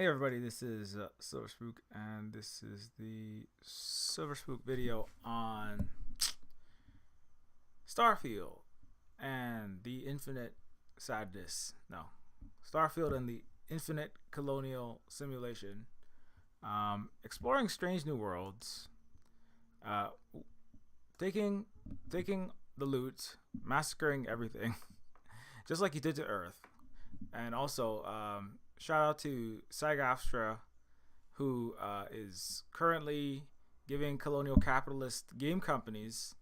Hey everybody, this is Silver Spook, and this is the Silver Spook video on Starfield and the Infinite Sadness. No, Starfield and the Infinite Colonial Simulation. Exploring strange new worlds, uh, taking taking the loot, massacring everything, just like you did to Earth, and also shout out to SAG-AFTRA, who is currently giving colonial capitalist game companies,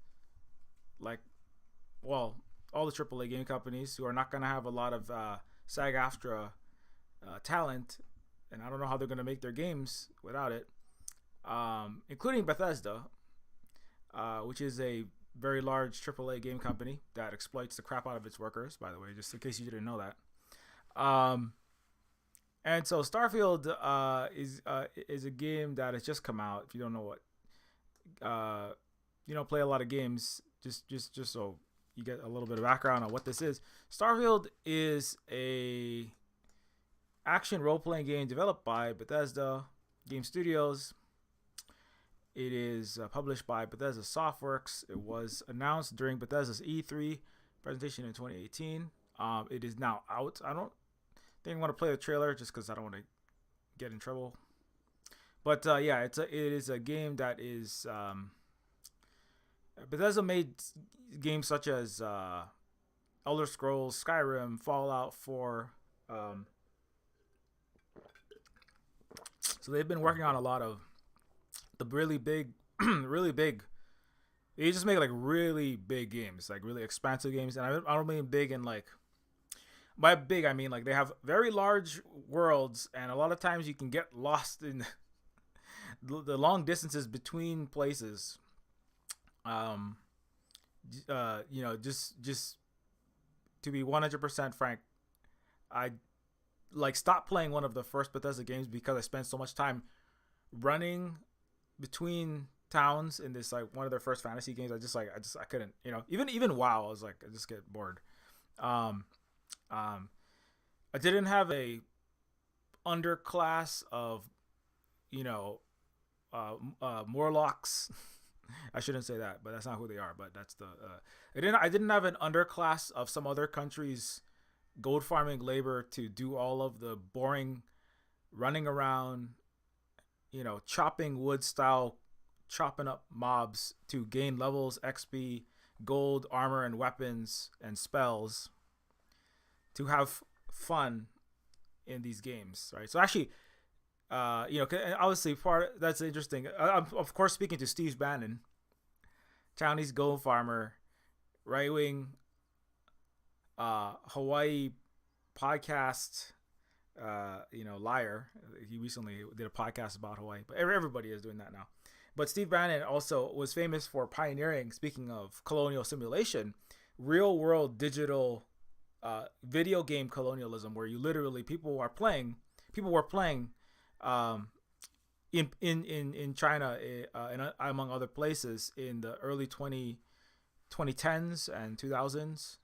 like, well, all the AAA game companies who are not going to have a lot of SAG-AFTRA talent, and I don't know how they're going to make their games without it, including Bethesda, which is a very large AAA game company that exploits the crap out of its workers, by the way, just in case you didn't know that. And so Starfield is a game that has just come out. If you don't know what, you don't play a lot of games, just so you get a little bit of background on what this is. Starfield is a action role playing game developed by Bethesda Game Studios. It is published by Bethesda Softworks. It was announced during Bethesda's E3 presentation in 2018. It is now out. I don't think I want to play the trailer just because I don't want to get in trouble. But yeah, it is a game that is Bethesda made games such as Elder Scrolls, Skyrim, Fallout 4. So they've been working on a lot of the really big, really big. They just make like really big games, like really expansive games, and I don't mean big in like. By big, I mean like they have very large worlds, and a lot of times you can get lost in the long distances between places. Just to be 100% frank, I stopped playing one of the first Bethesda games because I spent so much time running between towns in this like one of their first fantasy games. I couldn't, even WoW, I was like, I just get bored. I didn't have a underclass of, Morlocks. I shouldn't say that, but that's not who they are. But that's the. I didn't have an underclass of some other country's gold farming labor to do all of the boring, running around, chopping wood style, chopping up mobs to gain levels, XP, gold, armor, and weapons and spells. To have fun in these games, right? So actually, obviously that's interesting. I'm of course speaking to Steve Bannon, Chinese gold farmer, right wing, Hawaii podcast, liar. He recently did a podcast about Hawaii, but everybody is doing that now. But Steve Bannon also was famous for pioneering, speaking of colonial simulation, real world digital video game colonialism, where you literally people were playing in China and among other places in the early 2010s and 2000s.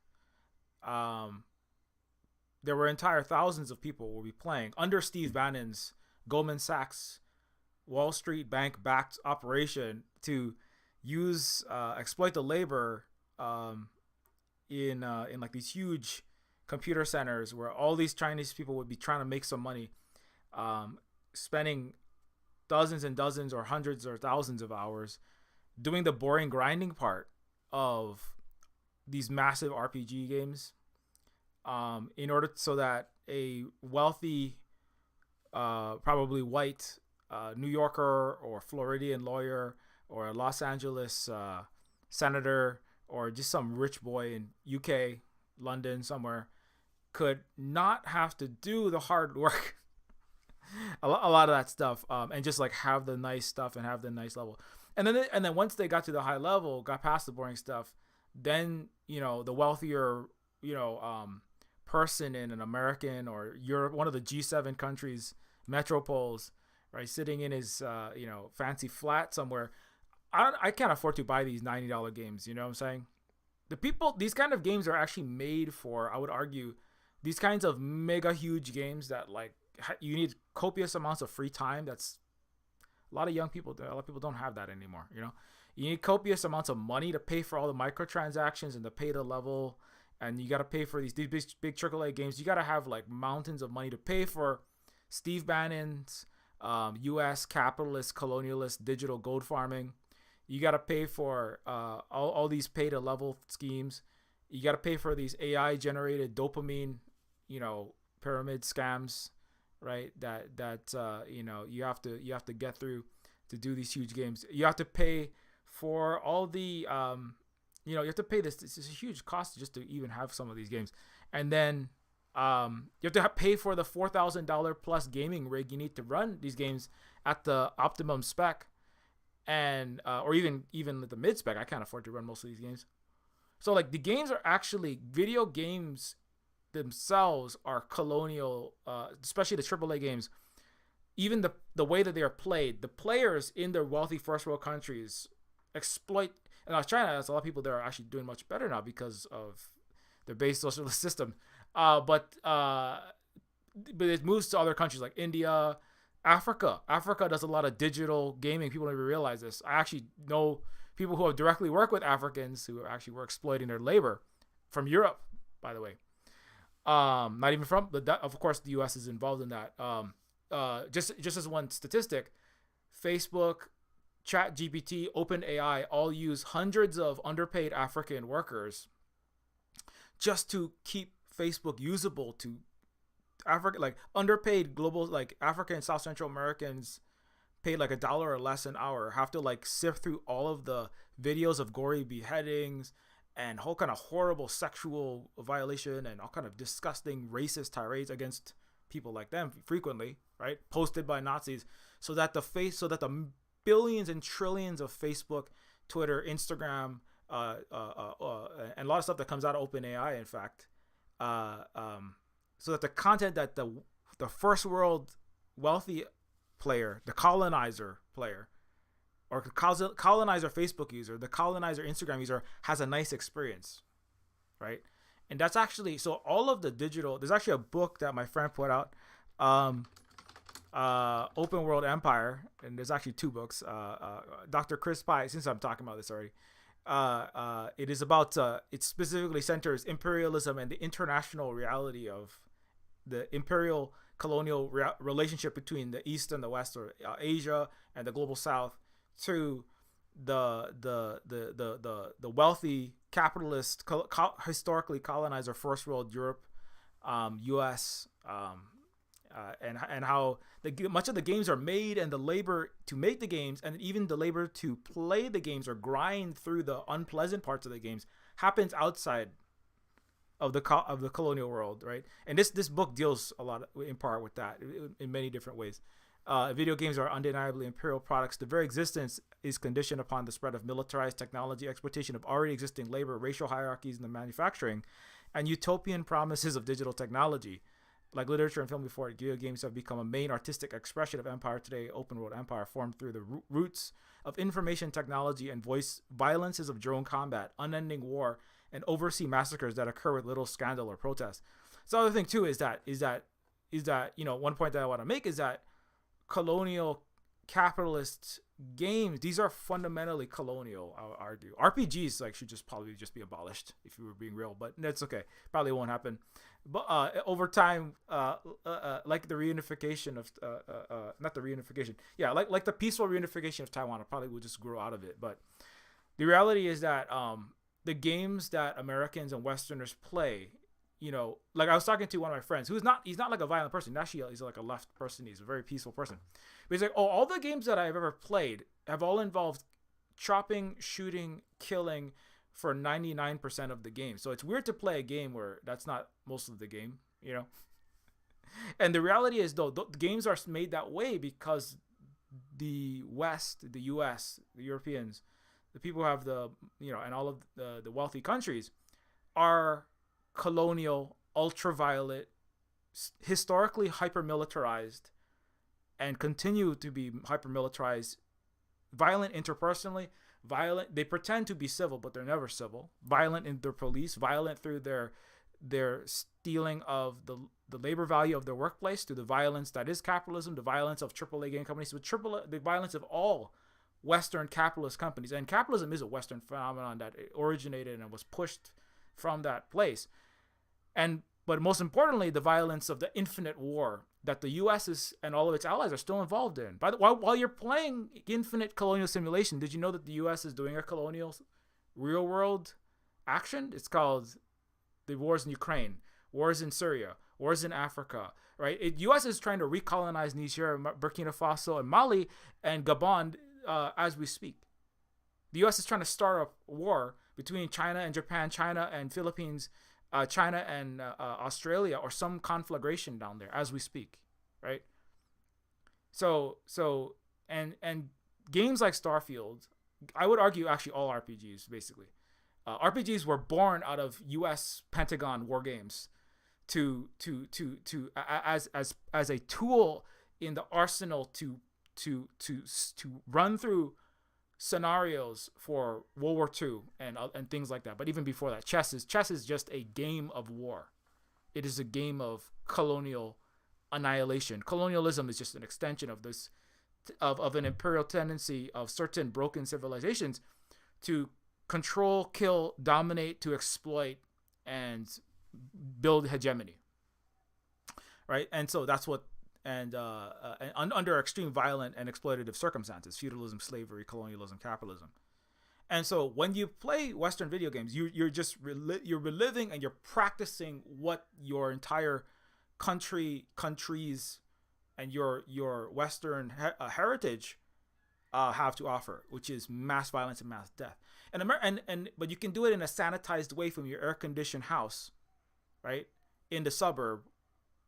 There were entire thousands of people will be playing under Steve Bannon's Goldman Sachs Wall Street bank backed operation to exploit the labor in like these huge computer centers where all these Chinese people would be trying to make some money, spending dozens and dozens or hundreds or thousands of hours doing the boring grinding part of these massive RPG games, in order so that a wealthy, probably white New Yorker or Floridian lawyer or a Los Angeles senator or just some rich boy in UK, London somewhere, could not have to do the hard work, a lot of that stuff, and just like have the nice stuff and have the nice level. And then once they got to the high level, got past the boring stuff, then the wealthier person in an American or Europe, one of the G7 countries, metropoles, right, sitting in his fancy flat somewhere. I can't afford to buy these $90 games. You know what I'm saying? These kind of games are actually made for, I would argue, these kinds of mega huge games that like you need copious amounts of free time. That's a lot of people don't have that anymore. You need copious amounts of money to pay for all the microtransactions and to pay the level, and you got to pay for these big AAA games. You got to have like mountains of money to pay for Steve Bannon's U.S. capitalist, colonialist, digital gold farming. You got to pay for all these pay to level schemes. You got to pay for these AI generated dopamine, pyramid scams, right? That you have to get through to do these huge games. You have to pay for all the you have to pay this is a huge cost just to even have some of these games. And then you have to pay for the $4,000 plus gaming rig you need to run these games at the optimum spec, and or even at the mid spec. I can't afford to run most of these games. So like the games are actually, video games themselves are colonial, especially the AAA games. Even the way that they are played, the players in the wealthy first world countries exploit. And China, there's a lot of people there are actually doing much better now because of their base socialist system. But it moves to other countries like India, Africa. Africa does a lot of digital gaming. People don't even realize this. I actually know people who have directly worked with Africans who actually were exploiting their labor from Europe, by the way. Not even from of course the U.S. is involved in that. Just as one statistic, Facebook, ChatGPT, OpenAI all use hundreds of underpaid African workers just to keep Facebook usable to Africa. Like underpaid global, like African and South Central Americans paid like $1 or less an hour have to like sift through all of the videos of gory beheadings and whole kind of horrible sexual violation and all kind of disgusting racist tirades against people like them frequently, right? Posted by Nazis, so that the billions and trillions of Facebook, Twitter, Instagram, and a lot of stuff that comes out of OpenAI, in fact, so that the content that the first world wealthy player, the colonizer player, or colonizer Facebook user, the colonizer Instagram user has a nice experience, right? And that's actually, so all of the digital, there's actually a book that my friend put out, Open World Empire, and there's actually two books. Dr. Chris Pye, since I'm talking about this already, it is about, it specifically centers imperialism and the international reality of the imperial colonial relationship between the East and the West, or Asia and the global South, to the wealthy capitalist historically colonizer first world Europe, US, and how much of the games are made, and the labor to make the games, and even the labor to play the games or grind through the unpleasant parts of the games, happens outside of the colonial world, right? And this book deals a lot in part with that in many different ways. Video games are undeniably imperial products. The very existence is conditioned upon the spread of militarized technology, exploitation of already existing labor, racial hierarchies in the manufacturing, and utopian promises of digital technology. Like literature and film before it, video games have become a main artistic expression of empire today. Open world empire formed through the roots of information technology and voice violences of drone combat, unending war, and overseas massacres that occur with little scandal or protest. So the other thing too is that one point that I want to make is that colonial capitalist games, these are fundamentally colonial, I'll argue. RPGs should probably be abolished, if you were being real, but that's okay. Probably won't happen. But over time, like the reunification of not the reunification, like the peaceful reunification of Taiwan, it probably will just grow out of it. But the reality is that the games that Americans and Westerners play, like I was talking to one of my friends he's not like a violent person. Actually, he's like a left person. He's a very peaceful person. But he's like, all the games that I've ever played have all involved chopping, shooting, killing for 99% of the game. So it's weird to play a game where that's not most of the game, And the reality is, though, the games are made that way because the West, the US, the Europeans, the people who have and all of the wealthy countries are colonial, ultraviolet, historically hyper-militarized, and continue to be hyper-militarized, violent interpersonally, violent. They pretend to be civil, but they're never civil. Violent in their police, violent through their their stealing of the labor value of their workplace, to the violence that is capitalism, the violence of AAA game companies, with the violence of all Western capitalist companies. And capitalism is a Western phenomenon that originated and was pushed from that place. But most importantly, the violence of the infinite war that the U.S. and all of its allies are still involved in. While you're playing infinite colonial simulation, did you know that the U.S. is doing a colonial real world action? It's called the wars in Ukraine, wars in Syria, wars in Africa, right? U.S. is trying to recolonize Niger, Burkina Faso, and Mali, and Gabon as we speak. The U.S. is trying to start a war between China and Japan, China and Philippines, China and Australia, or some conflagration down there as we speak, right? So and games like Starfield, I would argue actually all RPGs basically. RPGs were born out of U.S. Pentagon war games as a tool in the arsenal to run through scenarios for World War II and things like that. But even before that, chess is just a game of war. It is a game of colonial annihilation. Colonialism is just an extension of this of an imperial tendency of certain broken civilizations to control, kill, dominate, to exploit, and build hegemony. Right? And so that's what and under extreme violent and exploitative circumstances: feudalism, slavery, colonialism, capitalism. And so when you play Western video games, you're reliving and you're practicing what your entire countries and your Western heritage have to offer, which is mass violence and mass death. But you can do it in a sanitized way from your air-conditioned house, right, in the suburb,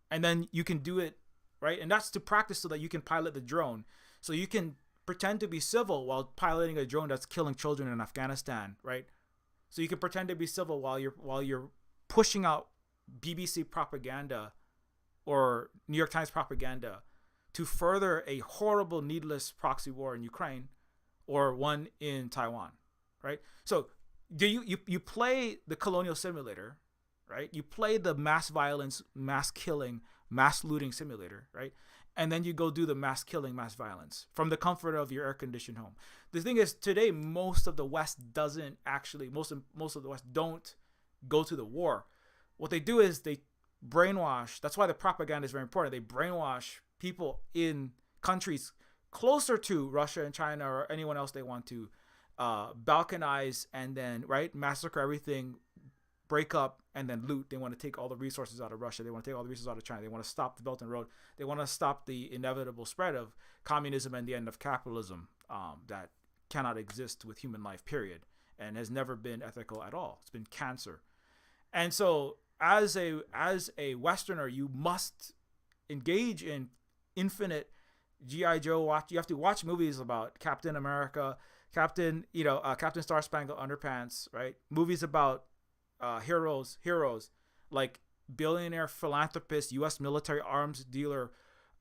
and then you can do it. Right? And that's to practice so that you can pilot the drone. So you can pretend to be civil while piloting a drone that's killing children in Afghanistan, right? So you can pretend to be civil while you're pushing out BBC propaganda or New York Times propaganda to further a horrible, needless proxy war in Ukraine or one in Taiwan, right? So do you play the colonial simulator, right? You play the mass violence, mass killing, mass looting simulator, right? And then you go do the mass killing, mass violence from the comfort of your air-conditioned home. The thing is, today, most of the West don't go to the war. What they do is they brainwash. That's why the propaganda is very important. They brainwash people in countries closer to Russia and China or anyone else they want to balkanize and then, right, massacre everything, break up, and then loot. They want to take all the resources out of Russia. They want to take all the resources out of China. They want to stop the Belt and Road. They want to stop the inevitable spread of communism and the end of capitalism that cannot exist with human life, period, and has never been ethical at all. It's been cancer. And so as a Westerner, you must engage in infinite G.I. Joe you have to watch movies about Captain America, Captain Star Spangled Underpants, right? Movies about heroes like billionaire philanthropist, U.S. military arms dealer,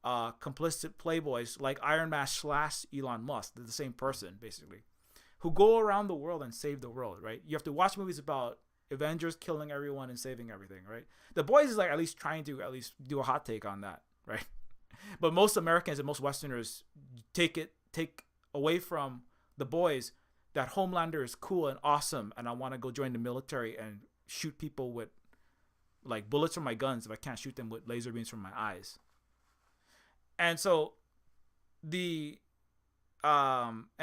complicit playboys like Iron Man / Elon Musk. They're the same person, basically, who go around the world and save the world, right? You have to watch movies about Avengers killing everyone and saving everything, right? The Boys is like at least trying to do a hot take on that, right? But most Americans and most Westerners take away from The Boys that Homelander is cool and awesome, and I want to go join the military and shoot people with like bullets from my guns if I can't shoot them with laser beams from my eyes. And so I would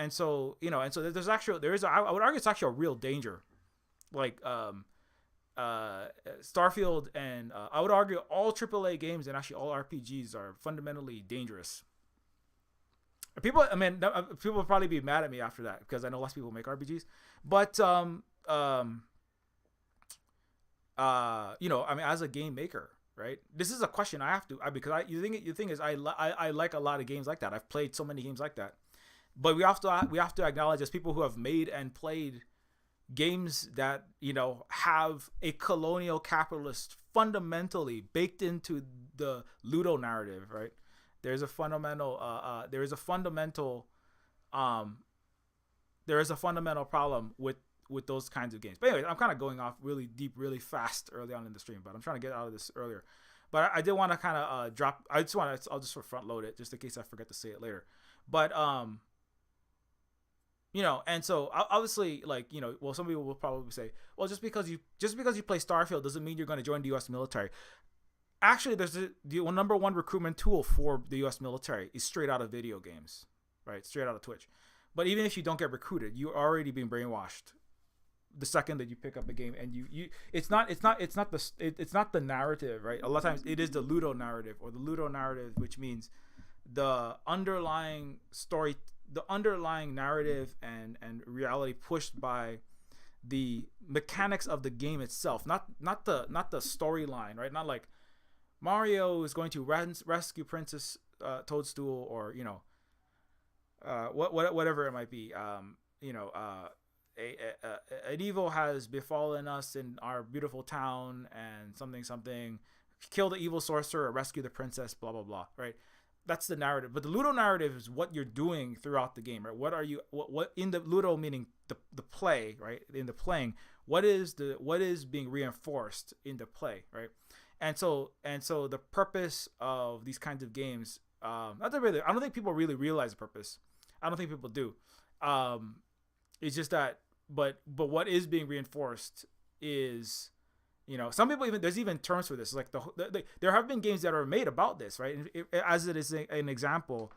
argue it's actually a real danger. Like Starfield and I would argue all AAA games and actually all RPGs are fundamentally dangerous. People will probably be mad at me after that because I know lots of people make RPGs, but as a game maker, right? This is a question I have to because the thing is I like a lot of games like that. I've played so many games like that, but we have to acknowledge as people who have made and played games that have a colonial capitalist fundamentally baked into the Ludo narrative, right? There is a fundamental problem with with those kinds of games. But anyway, I'm kind of going off really deep, really fast early on in the stream, but I'm trying to get out of this earlier. But I did want to kind of drop. I'll just front load it just in case I forget to say it later. But and so obviously, like, well, some people will probably say, well, just because you play Starfield doesn't mean you're going to join the U.S. military. Actually, there's the number one recruitment tool for the U.S. military is straight out of video games, right? Straight out of Twitch. But even if you don't get recruited, you're already being brainwashed the second that you pick up a game, and it's not the narrative, right? A lot of times it is the Ludo narrative, or the Ludo narrative, which means the underlying story, the underlying narrative and reality pushed by the mechanics of the game itself, not the storyline, right? Not like Mario is going to rescue Princess Toadstool, or whatever it might be. An evil has befallen us in our beautiful town, and something. Kill the evil sorcerer, or rescue the princess, blah blah blah. Right? That's the narrative. But the Ludo narrative is what you're doing throughout the game, right? What are you? What in the Ludo, meaning the play, right? In the playing, what is being reinforced in the play, right? And so the purpose of these kinds of games, I don't think people really realize the purpose. I don't think people do. It's just that, but what is being reinforced is, some people there's even terms for this. Like there have been games that are made about this, right? As it is an example,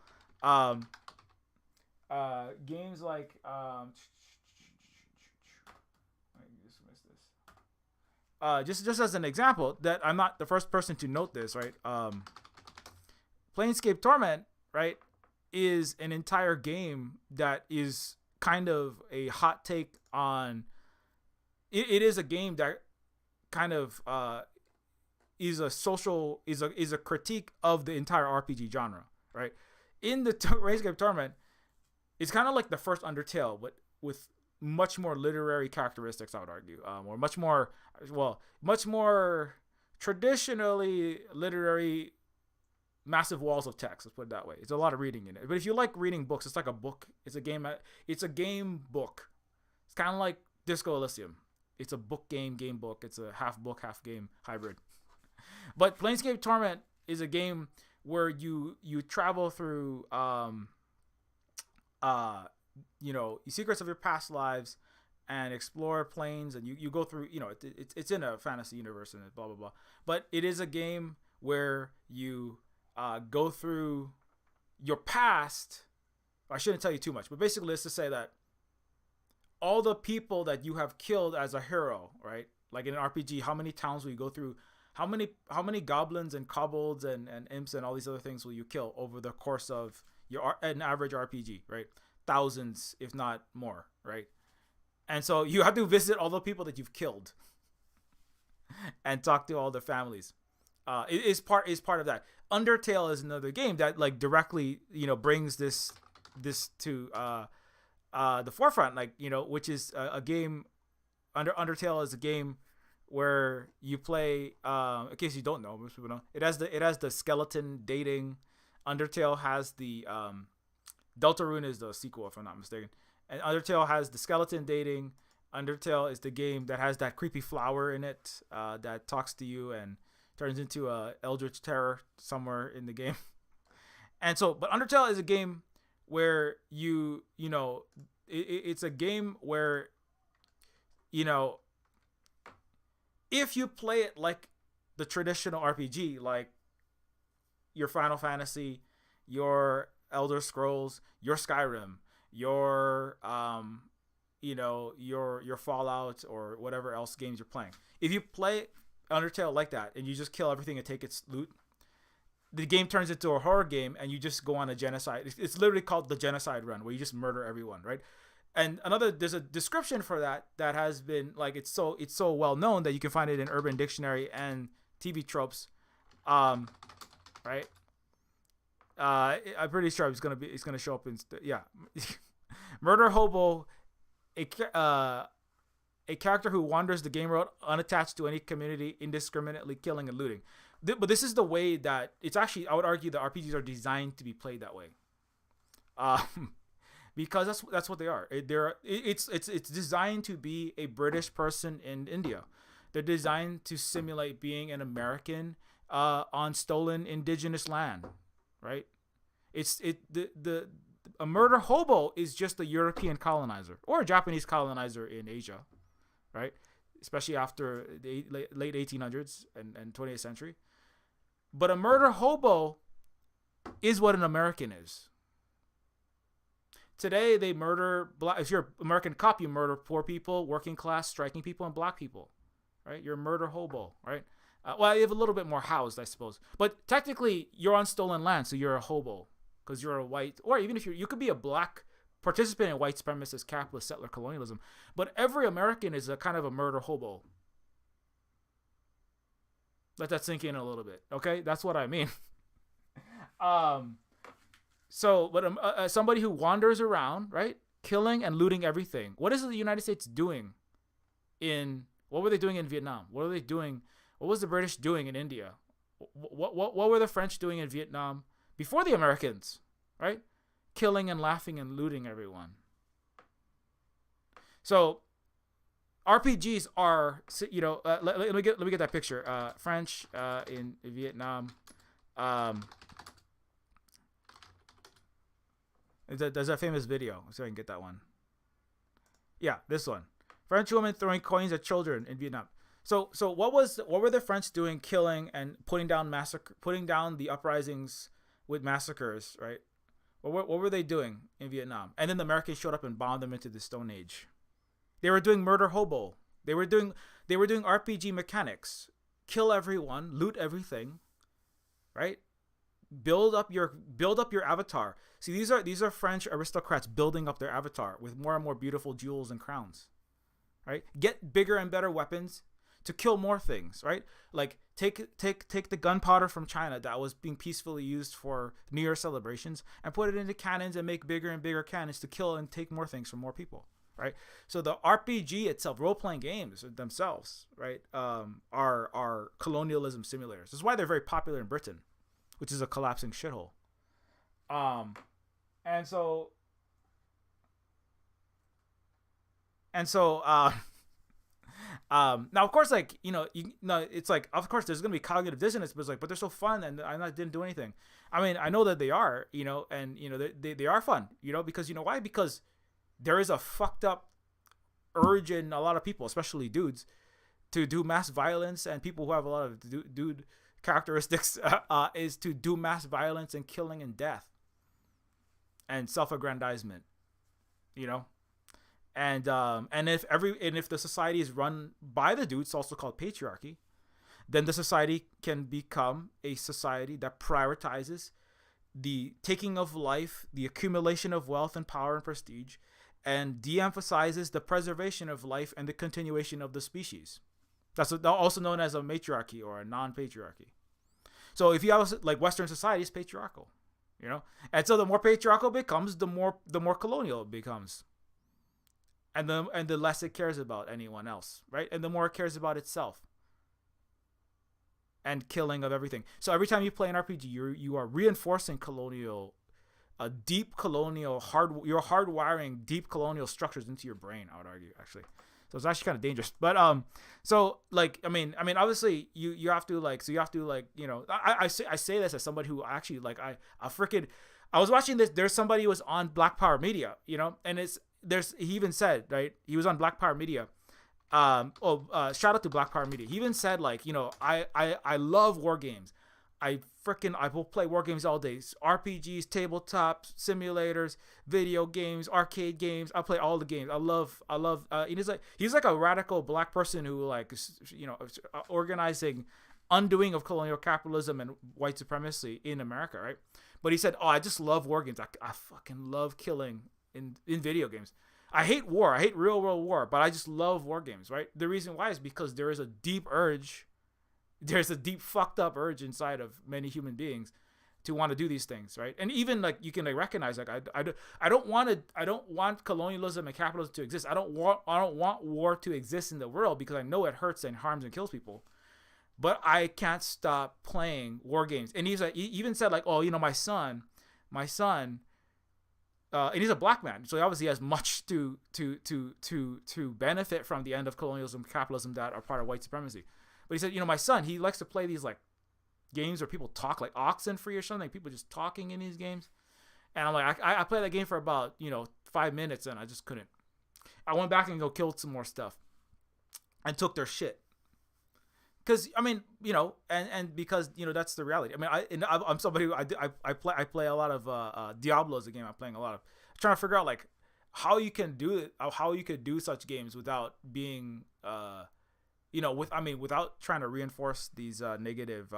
games like just as an example, that I'm not the first person to note this, right? Planescape Torment, right, is an entire game that is kind of a hot take on. It is a game that kind of is a critique of the entire RPG genre, right? In the Planescape Torment, it's kind of like the first Undertale, but with much more literary characteristics, I would argue, or much more traditionally literary, massive walls of text. Let's put it that way. It's a lot of reading in it. But if you like reading books, it's like a book. It's a game. It's a game book. It's kind of like Disco Elysium. It's a book game book. It's a half book, half game hybrid. But Planescape Torment is a game where you travel through secrets of your past lives and explore planes, and you go through, it's in a fantasy universe and blah blah blah. But it is a game where you go through your past. I shouldn't tell you too much, but basically let's just say that all the people that you have killed as a hero, right? Like in an RPG, how many towns will you go through? How many goblins and kobolds and imps and all these other things will you kill over the course of an average RPG, right? Thousands, if not more, right? And so you have to visit all the people that you've killed and talk to all their families. It is part of that. Undertale is another game that like directly, brings this to the forefront, like, which is a game. Undertale is a game where you play. In case you don't know, most people know, it has the skeleton dating. Undertale has the Deltarune is the sequel, if I'm not mistaken. And Undertale has the skeleton dating. Undertale is the game that has that creepy flower in it that talks to you and turns into a eldritch terror somewhere in the game. And so, but Undertale is a game where it's a game where, if you play it like the traditional RPG, like your Final Fantasy, your Elder Scrolls, your Skyrim, your your Fallout, or whatever else games you're playing. If you play Undertale like that and you just kill everything and take its loot, the game turns into a horror game and you just go on a genocide. It's literally called the genocide run, where you just murder everyone, right? And there's a description for that has been like, it's so well known that you can find it in Urban Dictionary and TV tropes, right? I'm pretty sure it's gonna show up in murder hobo, a character who wanders the game world unattached to any community, indiscriminately killing and looting. But this is the way that it's actually, I would argue, the RPGs are designed to be played that way. because that's what they are. It's designed to be a British person in India. They're designed to simulate being an American on stolen indigenous land, right? It's it the A murder hobo is just a European colonizer or a Japanese colonizer in Asia, right? Especially after the late 1800s and 20th century. But a murder hobo is what an American is. Today, they murder black. If you're an American cop, you murder poor people, working class, striking people, and black people, right? You're a murder hobo, right? Well, you have a little bit more housed, I suppose. But technically, you're on stolen land, so you're a hobo because you're a white, or even if you could be a black participant in white supremacist capitalist settler colonialism. But every American is a kind of a murder hobo. Let that sink in a little bit, okay? That's what I mean. But somebody who wanders around, right, killing and looting everything. What is the United States doing what were they doing in Vietnam? What are they doing? What was the British doing in India? What were the French doing in Vietnam before the Americans, right? Killing and laughing and looting everyone. So RPGs are, let me get that picture. French in Vietnam. There's a famous video, so I can get that one. Yeah, this one. French woman throwing coins at children in Vietnam. So what were the French doing, killing and putting down the uprisings with massacres, right? What were they doing in Vietnam? And then the Americans showed up and bombed them into the Stone Age. They were doing murder hobo. They were doing RPG mechanics. Kill everyone, loot everything, right? Build up your avatar. See, these are French aristocrats building up their avatar with more and more beautiful jewels and crowns, right? Get bigger and better weapons to kill more things, right? Like take the gunpowder from China that was being peacefully used for New Year celebrations and put it into cannons and make bigger and bigger cannons to kill and take more things from more people, right? So the RPG itself, role-playing games themselves, right, are colonialism simulators. This is why they're very popular in Britain, which is a collapsing shithole. Now of course, like, it's like, of course there's gonna be cognitive dissonance, but it's like, but they're so fun and I didn't do anything. I mean, I know that they are, and they are fun, because you know why? Because there is a fucked up urge in a lot of people, especially dudes, to do mass violence, and people who have a lot of dude characteristics is to do mass violence and killing and death and self-aggrandizement, and if the society is run by the dudes, also called patriarchy, then the society can become a society that prioritizes the taking of life, the accumulation of wealth and power and prestige, and de-emphasizes the preservation of life and the continuation of the species. That's also known as a matriarchy or a non-patriarchy. So if you have like Western society is patriarchal, and so the more patriarchal it becomes, the more colonial it becomes, and the less it cares about anyone else, right? And the more it cares about itself, and killing of everything. So every time you play an RPG, you are reinforcing deep colonial you're hardwiring deep colonial structures into your brain, I would argue, actually. So it's actually kind of dangerous. But so like I mean obviously you have to like, so you have to like, I say this as somebody who actually like I was watching this. There's somebody who was on Black Power Media, and he even said, right, he was on Black Power Media. Shout out to Black Power Media. He even said, like, I love war games. I will play war games all day. RPGs, tabletop simulators, video games, arcade games. I play all the games. I love. He's like a radical black person who like, organizing undoing of colonial capitalism and white supremacy in America, right? But he said, I just love war games. I fucking love killing in video games. I hate war. I hate real world war, but I just love war games, right? The reason why is because there is a deep urge. There's a deep fucked up urge inside of many human beings to want to do these things, right? And even like you can like recognize, like I don't want colonialism and capitalism to exist. I don't want war to exist in the world because I know it hurts and harms and kills people. But I can't stop playing war games. And he even said like, my son and he's a black man, so he obviously has much to benefit from the end of colonialism, capitalism that are part of white supremacy. But he said, my son, he likes to play these like games where people talk, like Oxenfree or something, people just talking in these games. And I'm like, I played that game for about 5 minutes, and I just couldn't. I went back and killed some more stuff, and took their shit. Because and because that's the reality. I mean, I'm somebody who I play a lot of Diablo is a game I'm playing a lot of. I'm trying to figure out like how you can do it, how you could do such games without being without trying to reinforce these negative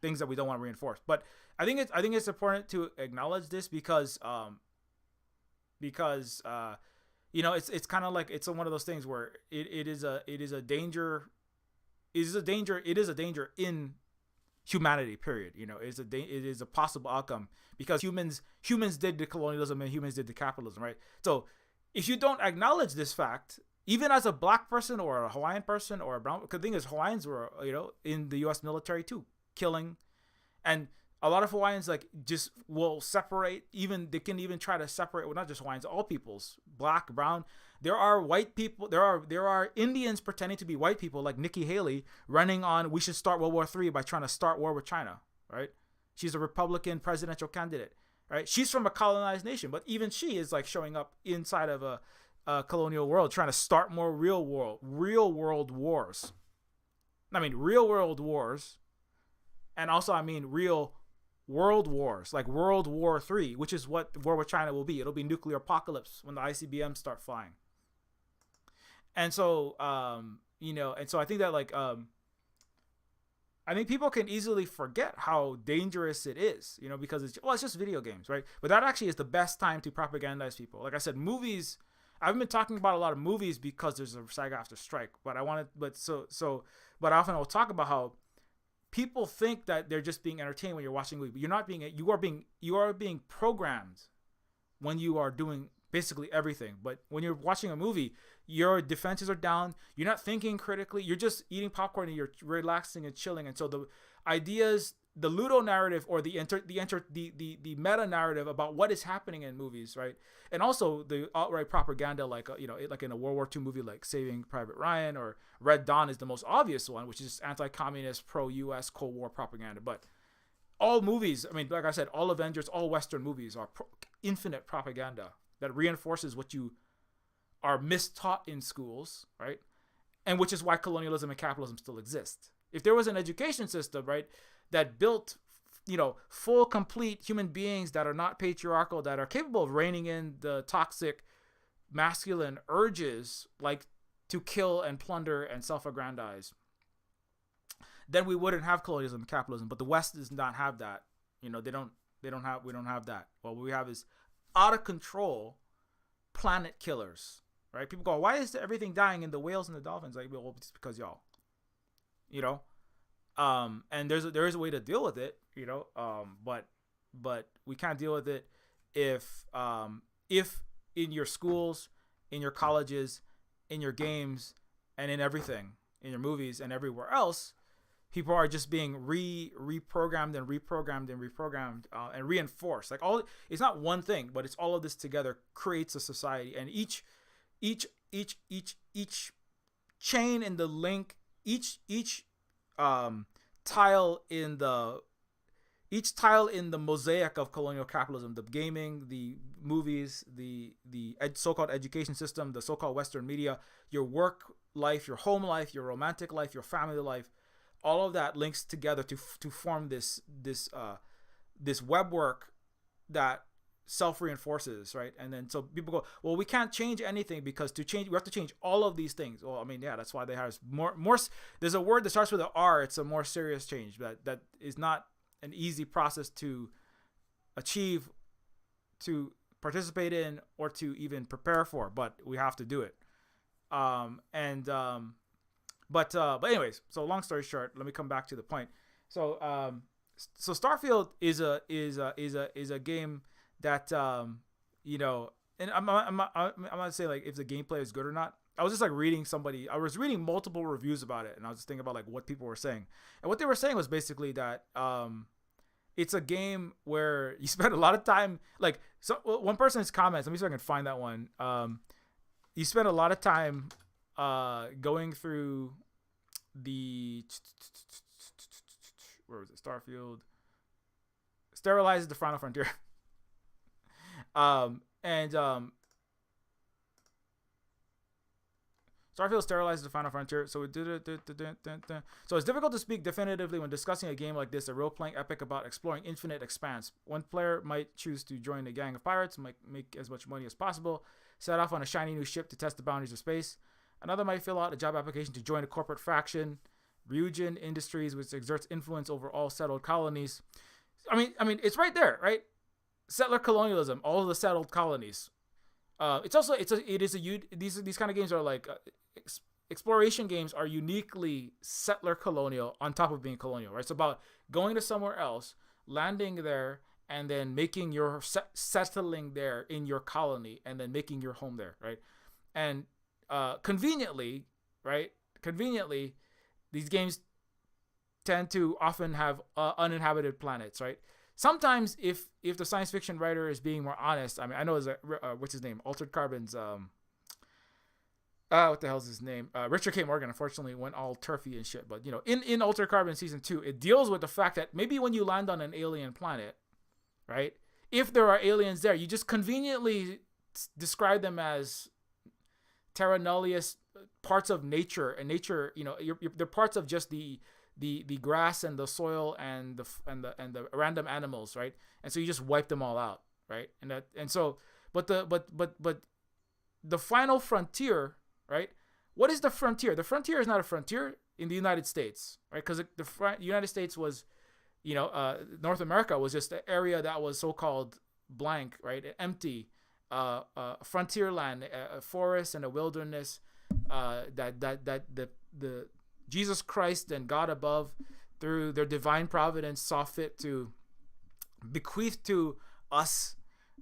things that we don't want to reinforce. But I think it's important to acknowledge this because it's kind of like it's one of those things where it is a danger. It is a danger in humanity. Period. It is a possible outcome because humans did the colonialism and humans did the capitalism, right? So if you don't acknowledge this fact, even as a black person or a Hawaiian person or a brown, because the thing is Hawaiians were in the U.S. military too, killing, and a lot of Hawaiians like just will separate. Even they can even try to separate. Well, not just Hawaiians, all peoples, black, brown. There are white people. There are Indians pretending to be white people, like Nikki Haley, running on "We should start World War III" by trying to start war with China. Right? She's a Republican presidential candidate. Right? She's from a colonized nation, but even she is like showing up inside of a colonial world, trying to start more real world wars. I mean, real world wars, and also I mean real world wars, like World War III, which is what war with China will be. It'll be nuclear apocalypse when the ICBMs start flying. And so, and so I think that like, I think people can easily forget how dangerous it is, because it's just video games, right? But that actually is the best time to propagandize people. Like I said, movies. I've been talking about a lot of movies because there's a SAG-AFTRA strike, but I often will talk about how people think that they're just being entertained when you're watching a movie. But you're not being. You are being programmed when you are doing basically everything. But when you're watching a movie, your defenses are down. You're not thinking critically. You're just eating popcorn and you're relaxing and chilling. And so the ideas, the Ludo narrative or the meta narrative about what is happening in movies, right? And also the outright propaganda, like like in a World War II movie like Saving Private Ryan or Red Dawn is the most obvious one, which is anti-communist, pro-U.S. Cold War propaganda. But all movies, I mean, like I said, all Avengers, all Western movies are infinite propaganda that reinforces what you are mistaught in schools, right? And which is why colonialism and capitalism still exist. If there was an education system, right, that built, full, complete human beings that are not patriarchal, that are capable of reining in the toxic masculine urges, like to kill and plunder and self-aggrandize, then we wouldn't have colonialism and capitalism. But the West does not have that. We don't have that. What we have is out of control planet killers, right? People go, why is everything dying in the whales and the dolphins? Like, well, it's because y'all, and there is a way to deal with it, but we can't deal with it if in your schools, in your colleges, in your games, and in everything, in your movies and everywhere else, people are just being reprogrammed and reinforced. Like it's not one thing, but it's all of this together creates a society, and each chain in the link, each tile in the mosaic of colonial capitalism, the gaming, the movies, the so-called education system, the so-called Western media, your work life, your home life, your romantic life, your family life, all of that links together to form this web work that self-reinforces, right? And then so people go, well, we can't change anything because to change we have to change all of these things. Well, I mean, yeah, that's why they have more. There's a word that starts with an R. It's a more serious change that is not an easy process to achieve, to participate in, or to even prepare for, but we have to do it. But anyways, so long story short, let me come back to the point. So Starfield is a game that and I'm not saying like if the gameplay is good or not. I was just like I was reading multiple reviews about it, and I was just thinking about like what people were saying, and what they were saying was basically that it's a game where you spend a lot of time, like So one person's comments. Let me see if I can find that one. You spent a lot of time going through the where was it? Starfield sterilizes the final frontier. And Starfield sterilizes the final frontier. So so it's difficult to speak definitively when discussing a game like this, a role-playing epic about exploring infinite expanse. One player might choose to join a gang of pirates, might make as much money as possible, set off on a shiny new ship to test the boundaries of space. Another might fill out a job application to join a corporate faction, Ryujin Industries, which exerts influence over all settled colonies. I mean, it's right there, right? Settler colonialism, all of the settled colonies. These kind of games are like exploration games are uniquely settler colonial on top of being colonial, right? It's about going to somewhere else, landing there, and then making your settling there in your colony, and then making your home there, right? And conveniently, these games tend to often have uninhabited planets, right? Sometimes, if the science fiction writer is being more honest, I mean, I know what's his name, Altered Carbon's, what the hell's his name? Richard K. Morgan, unfortunately, went all turfy and shit. But in Altered Carbon Season 2, it deals with the fact that maybe when you land on an alien planet, right? If there are aliens there, you just conveniently describe them as terra nullius parts of nature, and nature, they're parts of just the grass and the soil and the random animals, right? And so you just wipe them all out, right? But the final frontier, right? What is the frontier? The frontier is not a frontier in the United States, right? Because the United States was, North America was just an area that was so-called blank, right? Empty, frontier land, a forest and a wilderness, that the Jesus Christ and God above, through their divine providence, saw fit to bequeath to us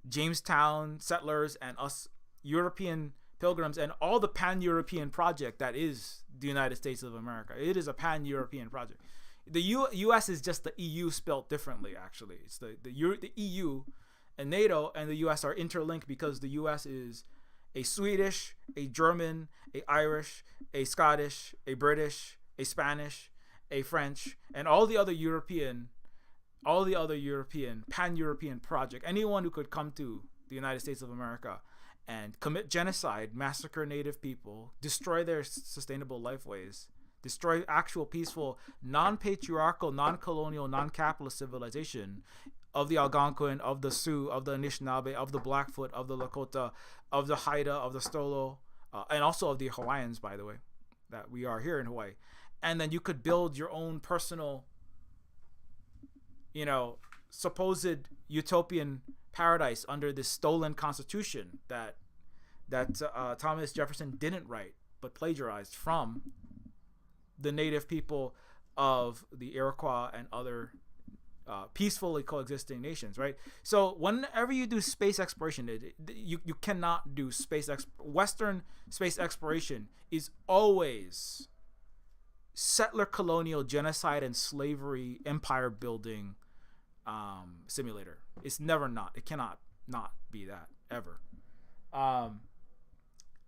Jamestown settlers and us European pilgrims and all the pan-European project that is the United States of America. It is a pan-European project. The U.S. is just the EU spelt differently, actually. It's the EU and NATO and the U.S. are interlinked because the U.S. is a Swedish, a German, a Irish, a Scottish, a British, a Spanish, a French, and all the other European, pan-European project. Anyone who could come to the United States of America and commit genocide, massacre native people, destroy their sustainable lifeways, destroy actual peaceful, non-patriarchal, non-colonial, non-capitalist civilization of the Algonquin, of the Sioux, of the Anishinaabe, of the Blackfoot, of the Lakota, of the Haida, of the Stolo, and also of the Hawaiians, by the way, that we are here in Hawaii. And then you could build your own personal, supposed utopian paradise under this stolen constitution that Thomas Jefferson didn't write, but plagiarized from the native people of the Iroquois and other peacefully coexisting nations, right? So whenever you do space exploration, you cannot do Western space exploration is always settler colonial genocide and slavery empire building simulator. It's never not. It cannot not be that ever.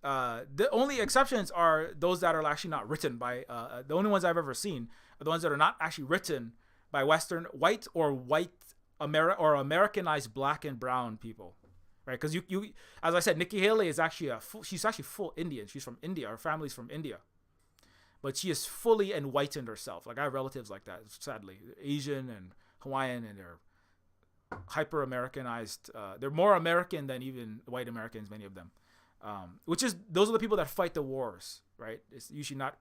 The only exceptions are those that are actually not written by the only ones I've ever seen are the ones that are not actually written by white or Americanized black and brown people, right? Because you as I said, Nikki Haley is actually she's actually full Indian. She's from India. Her family's from India, but she is fully and whitened herself. Like I have relatives like that, sadly, Asian and Hawaiian, and they're hyper Americanized. They're more American than even white Americans, many of them. Those are the people that fight the wars, right? It's usually not.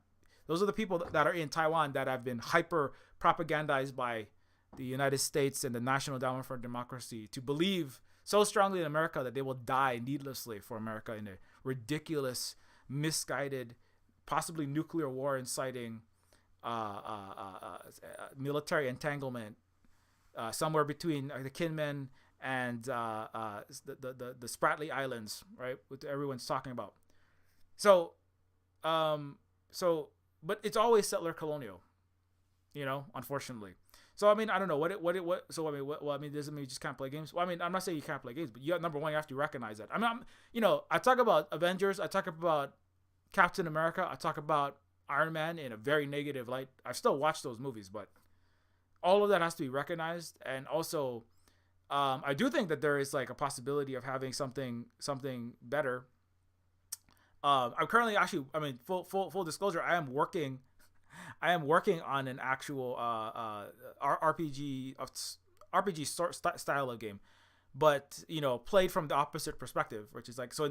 Those are the people that are in Taiwan that have been hyper propagandized by the United States and the National Endowment for Democracy to believe so strongly in America that they will die needlessly for America in a ridiculous, misguided, possibly nuclear war inciting military entanglement somewhere between the Kinmen and the Spratly Islands, right? What everyone's talking about. But it's always settler colonial, unfortunately. So I mean, I don't know what. So I mean, well, I mean, doesn't mean you just can't play games. Well, I mean, I'm not saying you can't play games, but number one, you have to recognize that. I mean, I talk about Avengers, I talk about Captain America, I talk about Iron Man in a very negative light. I still watch those movies, but all of that has to be recognized, and also, I do think that there is like a possibility of having something better. I'm currently actually, I mean, full disclosure, I am working on an actual RPG style of game, but played from the opposite perspective, which is like so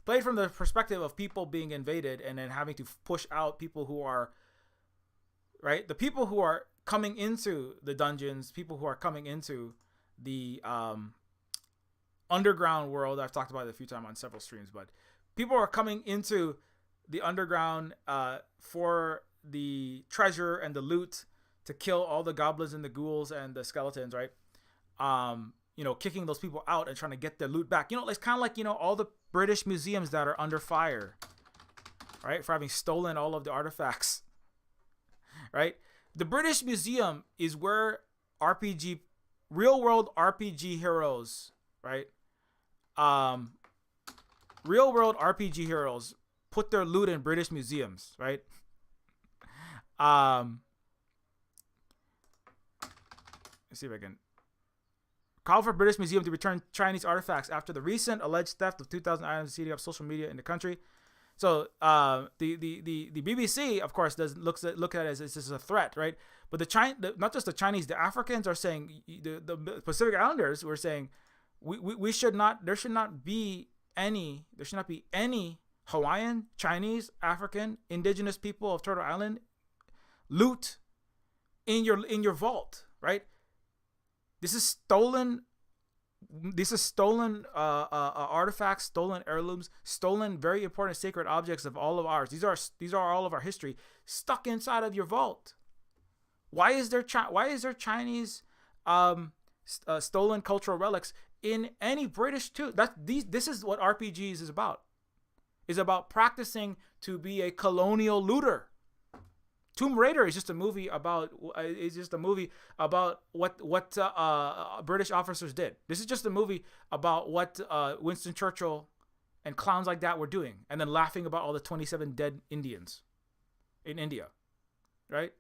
played from the perspective of people being invaded and then having to push out people who are right, the people who are coming into the dungeons, people who are coming into the underground world. I've talked about it a few times on several streams, but people are coming into the underground for the treasure and the loot, to kill all the goblins and the ghouls and the skeletons, right? Kicking those people out and trying to get their loot back. It's kind of like, all the British museums that are under fire, right? For having stolen all of the artifacts, right? The British Museum is where real world RPG heroes, right? Real world RPG heroes put their loot in British museums, right? Let's see if I can call for British Museum to return Chinese artifacts after the recent alleged theft of 2,000 items seeding up social media in the country. So the BBC, of course, look at it as this is a threat, right? But not just the Chinese, the Africans are saying, the Pacific Islanders were saying, there should not be any Hawaiian, Chinese, African, indigenous people of Turtle Island loot in your vault, right? This is stolen artifacts, stolen heirlooms, stolen very important sacred objects of all of ours. These are all of our history stuck inside of your vault. Why is there Chinese stolen cultural relics in any British too? This is what RPGs is about. Is about practicing to be a colonial looter. Tomb Raider is just a movie about what British officers did. This is just a movie about what Winston Churchill and clowns like that were doing, and then laughing about all the 27 dead Indians in India, right?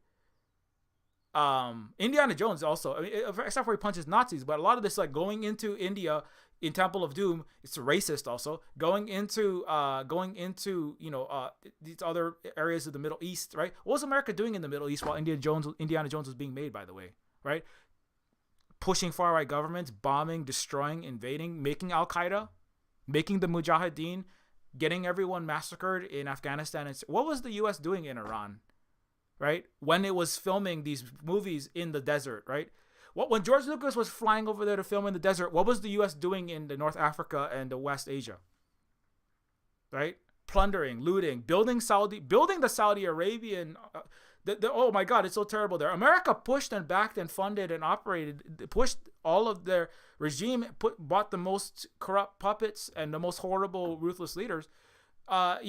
Indiana Jones also, I mean, except for he punches Nazis, but a lot of this, like going into India in Temple of Doom, it's racist also. Going into these other areas of the Middle East, right? What was America doing in the Middle East while Indiana Jones was being made, by the way, right? Pushing far right governments, bombing, destroying, invading, making Al Qaeda, making the Mujahideen, getting everyone massacred in Afghanistan. And what was the U.S. doing in Iran, right? When it was filming these movies in the desert, right? When George Lucas was flying over there to film in the desert, what was the U.S. doing in the North Africa and the West Asia? Right? Plundering, looting, building the Saudi Arabian. Oh my God, it's so terrible there. America pushed and backed and funded and operated, pushed all of their regime, bought the most corrupt puppets and the most horrible, ruthless leaders. So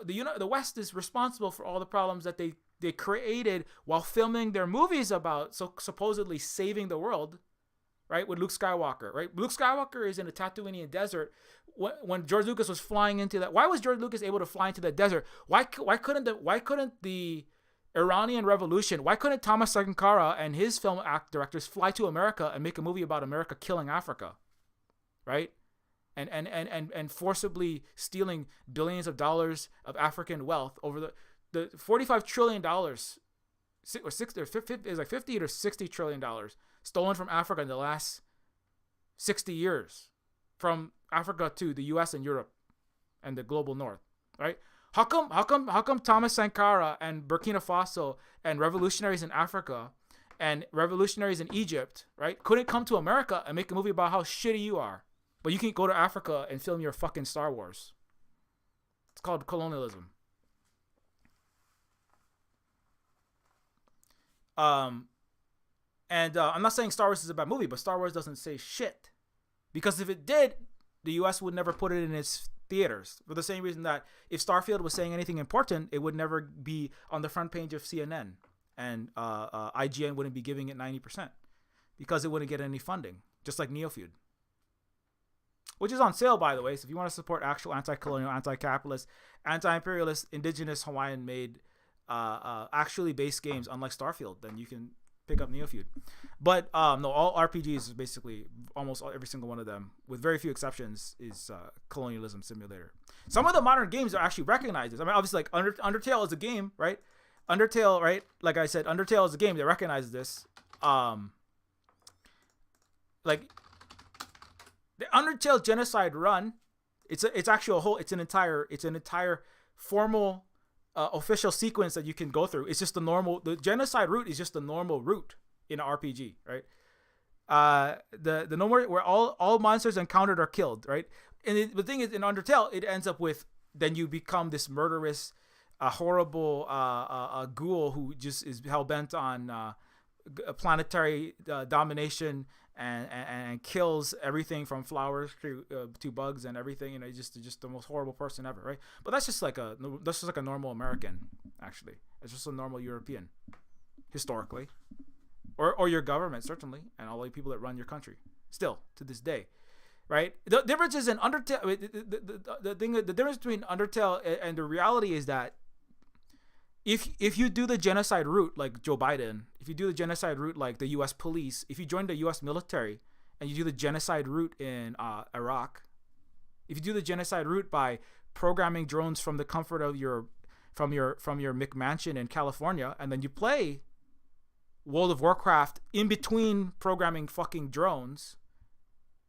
the West is responsible for all the problems that they created while filming their movies about supposedly saving the world, right? With Luke Skywalker, right? Luke Skywalker is in the Tatooinean desert. When George Lucas was flying into that, why was George Lucas able to fly into that desert? Why couldn't the Iranian Revolution? Why couldn't Thomas Sankara and his film directors fly to America and make a movie about America killing Africa, right? And forcibly stealing billions of dollars of African wealth over the $45 trillion, or 50 or $60 trillion stolen from Africa in the last 60 years, from Africa to the U.S. and Europe and the global North, right? How come Thomas Sankara and Burkina Faso and revolutionaries in Africa and revolutionaries in Egypt, right, couldn't come to America and make a movie about how shitty you are, but you can go to Africa and film your fucking Star Wars? It's called colonialism. I'm not saying Star Wars is a bad movie, but Star Wars doesn't say shit. Because if it did, the U.S. would never put it in its theaters. For the same reason that if Starfield was saying anything important, it would never be on the front page of CNN and IGN wouldn't be giving it 90% because it wouldn't get any funding, just like Neofeud, which is on sale, by the way. So if you want to support actual anti-colonial, anti-capitalist, anti-imperialist, indigenous Hawaiian-made, actually based games, unlike Starfield, then you can pick up Neofeud. But no, all RPGs is basically almost every single one of them, with very few exceptions, is colonialism simulator. Some of the modern games are actually recognized as. I mean, obviously, like Undertale is a game, right? Undertale, right? Like I said, Undertale is a game that recognizes this. Like the Undertale genocide run, it's actually a whole. It's an entire formal official sequence that you can go through. It's just the genocide route is just the normal route in an RPG, right? The normal where all monsters encountered are killed, right? And the thing is, in Undertale, it ends up with then you become this murderous, horrible ghoul who just is hell bent on planetary domination and kills everything from flowers to bugs and everything. You know, just the most horrible person ever, right? But that's just like a normal American, actually. It's just a normal European, historically, or your government certainly, and all the people that run your country still to this day. Right. The difference is in Undertale. The difference between Undertale and the reality is that if you do the genocide route like Joe Biden, if you do the genocide route like the U.S. police, if you join the U.S. military and you do the genocide route in Iraq, if you do the genocide route by programming drones from the comfort of your McMansion in California, and then you play World of Warcraft in between programming fucking drones.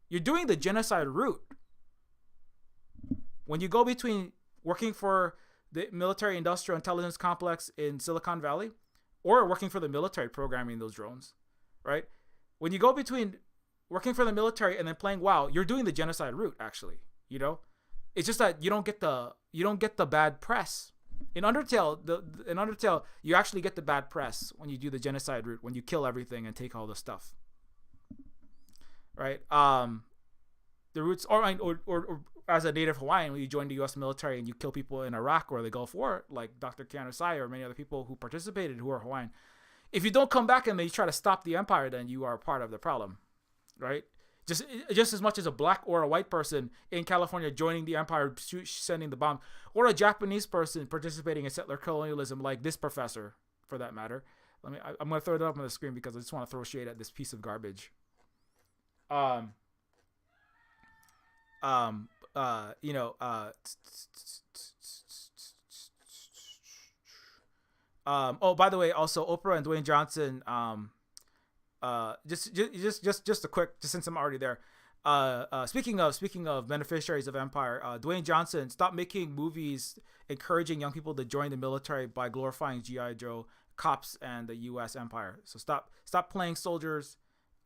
You're doing the genocide route. When you go between working for the military industrial intelligence complex in Silicon Valley or working for the military programming those drones, right? When you go between working for the military and then playing WoW, you're doing the genocide route, actually, you know? It's just that you don't get the bad press. In Undertale, you actually get the bad press when you do the genocide route, when you kill everything and take all the stuff. Right. The roots, or as a native Hawaiian, when you join the U.S. military and you kill people in Iraq or the Gulf War, like Dr. Keanu Sai or many other people who participated who are Hawaiian, if you don't come back and they try to stop the empire, then you are part of the problem, right? Just as much as a black or a white person in California joining the empire, sending the bomb, or a Japanese person participating in settler colonialism, like this professor, for that matter. I'm gonna throw it up on the screen because I just want to throw shade at this piece of garbage. Oh, by the way, also Oprah and Dwayne Johnson, just a quick, just since I'm already there, speaking of beneficiaries of empire, Dwayne Johnson, stop making movies encouraging young people to join the military by glorifying G.I. Joe, cops, and the U.S. empire. So stop playing soldiers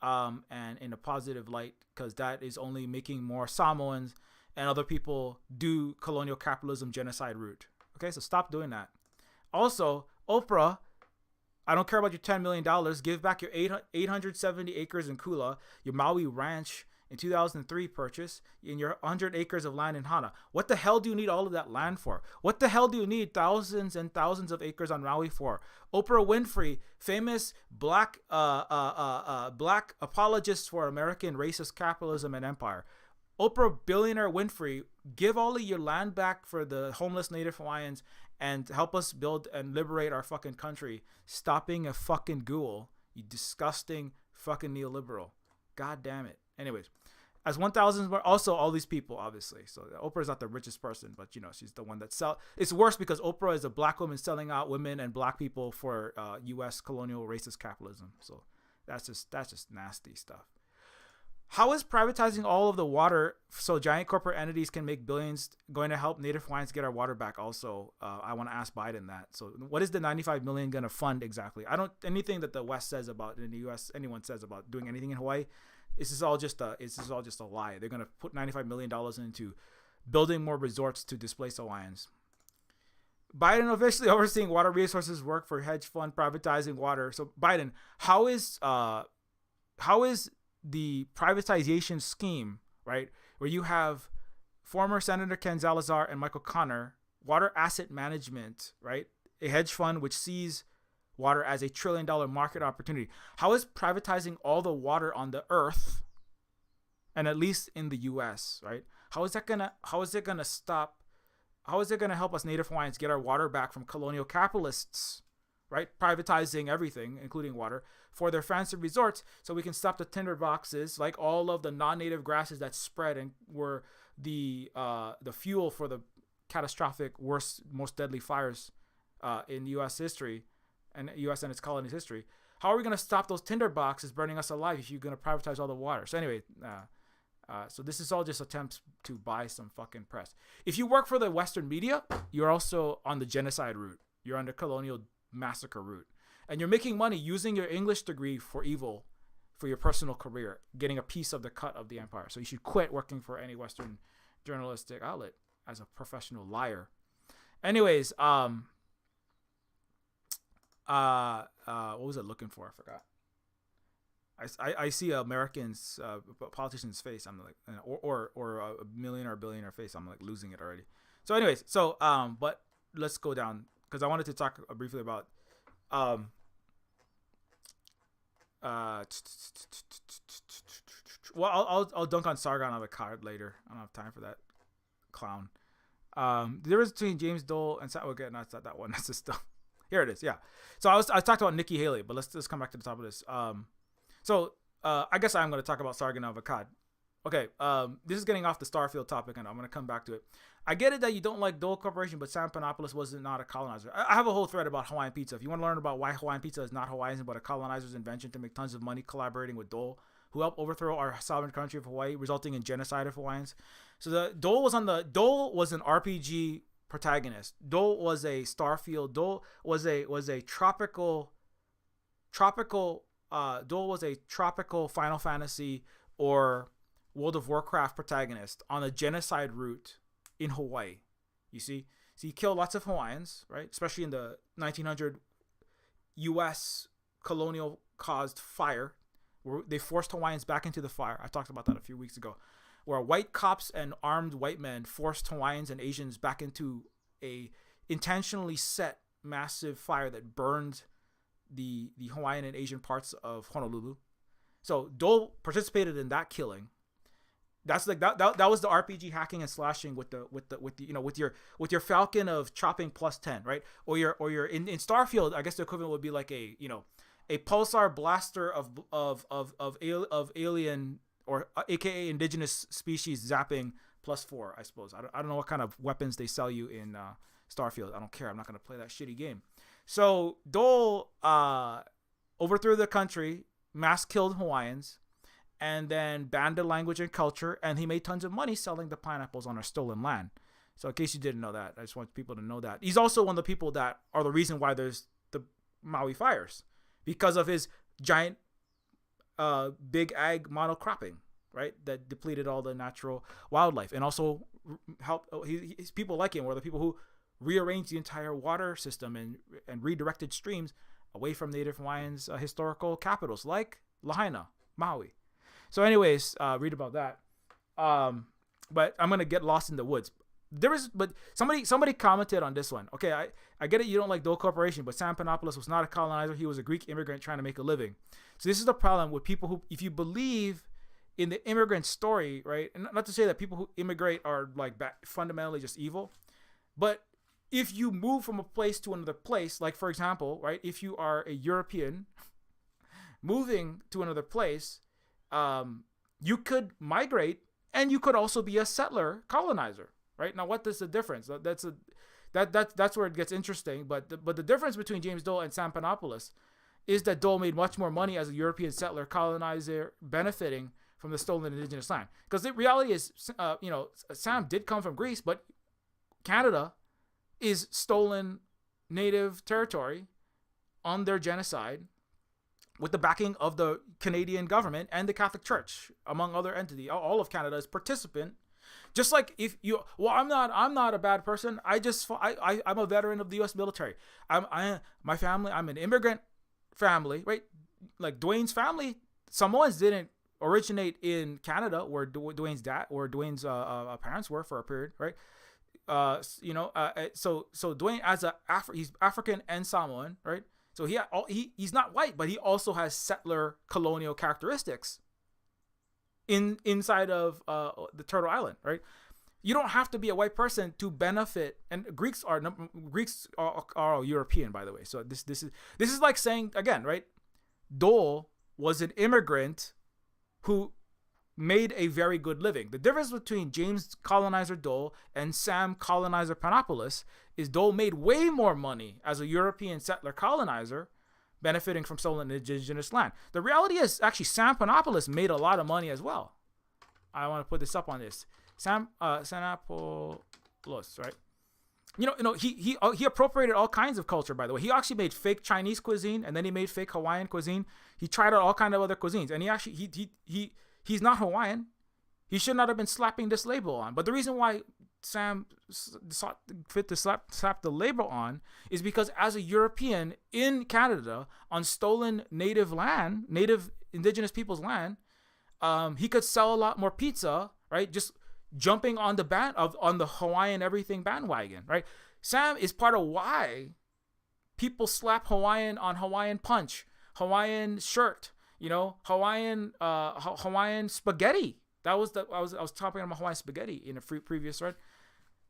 and in a positive light, because that is only making more Samoans and other people do colonial capitalism genocide route. Okay, so stop doing that. Also, Oprah, I don't care about your $10 million. Give back your 870 acres in Kula, your Maui ranch in 2003 purchase, and your 100 acres of land in Hana. What the hell do you need all of that land for? What the hell do you need thousands and thousands of acres on Maui for? Oprah Winfrey, famous black apologist for American racist capitalism and empire. Oprah billionaire Winfrey, give all of your land back for the homeless Native Hawaiians and help us build and liberate our fucking country. Stop being a fucking ghoul, you disgusting fucking neoliberal. God damn it. Anyways, as 1,000 more, also all these people, obviously. So Oprah's not the richest person, but you know, she's the one that it's worse because Oprah is a black woman selling out women and black people for U.S. colonial racist capitalism. So that's just nasty stuff. How is privatizing all of the water so giant corporate entities can make billions going to help Native Hawaiians get our water back? Also, I want to ask Biden that. So what is the $95 million going to fund exactly? Anything that the West says about, in the U.S., anyone says about doing anything in Hawaii, this is all just a lie. They're going to put $95 million into building more resorts to displace Hawaiians. Biden officially overseeing water resources work for hedge fund privatizing water. So Biden, how is the privatization scheme, right, where you have former Senator Ken Salazar and Michael Connor, water asset management, right, a hedge fund which sees water as a $1 trillion market opportunity. How is privatizing all the water on the earth, and at least in the US, right? How is it gonna stop? How is it gonna help us Native Hawaiians get our water back from colonial capitalists, right? Privatizing everything, including water, for their fancy resorts, so we can stop the tinder boxes, like all of the non-native grasses that spread and were the fuel for the catastrophic, worst, most deadly fires in U.S. history, and U.S. and its colonies history. How are we going to stop those tinder boxes burning us alive if you're going to privatize all the water? So anyway, so this is all just attempts to buy some fucking press. If you work for the Western media, you're also on the genocide route. You're on the colonial massacre route. And you're making money using your English degree for evil, for your personal career, getting a piece of the cut of the empire. So you should quit working for any Western journalistic outlet as a professional liar. Anyways, what was it looking for? I forgot. I see Americans, politicians' face. I'm like, or a millionaire or billionaire face. I'm like losing it already. So anyways, but let's go down, because I wanted to talk briefly about well, I'll dunk on Sargon of Akkad later. I don't have time for that clown. The difference between James Dole and okay, no, it's not that one. That's just here it is. Yeah. So I talked about Nikki Haley, but let's come back to the top of this. I guess I'm going to talk about Sargon of Akkad. Okay. This is getting off the Starfield topic, and I'm going to come back to it. I get it that you don't like Dole Corporation, but Sam Panopoulos was not a colonizer. I have a whole thread about Hawaiian pizza. If you want to learn about why Hawaiian pizza is not Hawaiian, but a colonizer's invention to make tons of money collaborating with Dole, who helped overthrow our sovereign country of Hawaii, resulting in genocide of Hawaiians. So Dole was an RPG protagonist. Dole was a Starfield. Dole was a tropical Final Fantasy or World of Warcraft protagonist on a genocide route in Hawaii. You see? So he killed lots of Hawaiians, right? Especially in the 1900 U.S. colonial caused fire, where they forced Hawaiians back into the fire. I talked about that a few weeks ago, where white cops and armed white men forced Hawaiians and Asians back into a intentionally set massive fire that burned the Hawaiian and Asian parts of Honolulu. So Dole participated in that killing. That's like that was the RPG hacking and slashing with your Falcon of chopping +10, right? Or your in Starfield, I guess the equivalent would be like a pulsar blaster of alien, or aka indigenous species zapping +4, I suppose. I don't know what kind of weapons they sell you in Starfield. I don't care. I'm not going to play that shitty game. So Dole overthrew the country, mass killed Hawaiians, and then banned the language and culture, and he made tons of money selling the pineapples on our stolen land. So in case you didn't know that, I just want people to know that. He's also one of the people that are the reason why there's the Maui fires, because of his giant big ag monocropping, right? That depleted all the natural wildlife, and also helped his people like him were the people who rearranged the entire water system and redirected streams away from Native Hawaiians' historical capitals like Lahaina, Maui. So anyways, read about that. But I'm going to get lost in the woods. But somebody commented on this one. Okay, I get it. You don't like Dole Corporation, but Sam Panopoulos was not a colonizer. He was a Greek immigrant trying to make a living. So this is the problem with people who, if you believe in the immigrant story, right? And not to say that people who immigrate are like fundamentally just evil, but if you move from a place to another place, like for example, right? If you are a European moving to another place, you could migrate, and you could also be a settler colonizer, right? Now, what is the difference? That's where it gets interesting. But the difference between James Dole and Sam Panopoulos is that Dole made much more money as a European settler colonizer, benefiting from the stolen indigenous land. Because the reality is, Sam did come from Greece, but Canada is stolen native territory on their genocide, with the backing of the Canadian government and the Catholic Church, among other entities. All of Canada is participant. Just like if you, I'm not a bad person. I'm a veteran of the U.S. military. My family, I'm an immigrant family, right? Like Dwayne's family, Samoans didn't originate in Canada, where Dwayne's parents were for a period, right? So Dwayne, he's African and Samoan, right? So he's not white, but he also has settler colonial characteristics inside of the Turtle Island, right? You don't have to be a white person to benefit, and Greeks are European, by the way. So this is like saying again, right? Dole was an immigrant who made a very good living. The difference between James Colonizer Dole and Sam Colonizer Panopoulos is Dole made way more money as a European settler colonizer, benefiting from stolen indigenous land. The reality is, actually, Sam Panopoulos made a lot of money as well. I want to put this up on this. Sam Panopoulos, right? He appropriated all kinds of culture, by the way. He actually made fake Chinese cuisine, and then he made fake Hawaiian cuisine. He tried out all kinds of other cuisines, and he's not Hawaiian. He should not have been slapping this label on. But the reason why Sam sought fit to slap the label on is because as a European in Canada on stolen native land, native indigenous people's land, he could sell a lot more pizza, right? Just jumping on the Hawaiian everything bandwagon, right? Sam is part of why people slap Hawaiian on Hawaiian punch, Hawaiian shirt, Hawaiian spaghetti. I was talking about Hawaiian spaghetti in a previous thread.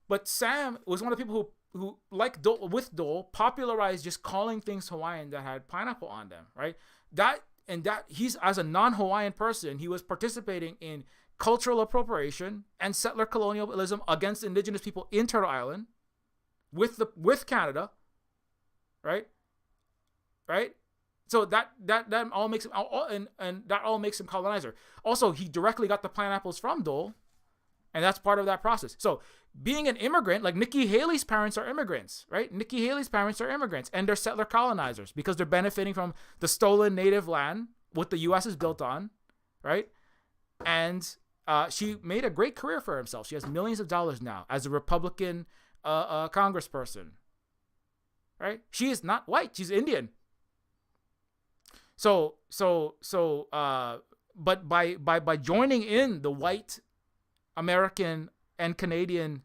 But Sam was one of the people who like Dole, popularized just calling things Hawaiian that had pineapple on them, right? That he's, as a non-Hawaiian person, he was participating in cultural appropriation and settler colonialism against indigenous people in Turtle Island with Canada, right? So that all makes him, and that all makes him colonizer. Also, he directly got the pineapples from Dole, and that's part of that process. So being an immigrant, like Nikki Haley's parents are immigrants, right? Nikki Haley's parents are immigrants, and they're settler colonizers because they're benefiting from the stolen native land, what the U.S. is built on, right? And she made a great career for herself. She has millions of dollars now as a Republican congressperson, right? She is not white. She's Indian. But by joining in the white American and Canadian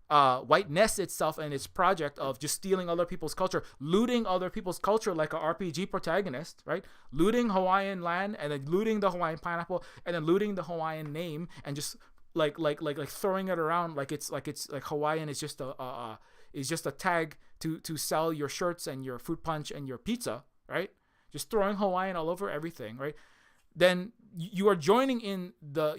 whiteness itself and its project of just stealing other people's culture, looting other people's culture like a RPG protagonist, right? Looting Hawaiian land and then looting the Hawaiian pineapple and then looting the Hawaiian name and just like throwing it around like Hawaiian is just a tag to sell your shirts and your fruit punch and your pizza, right? Just throwing Hawaiian all over everything, right? Then you are joining in the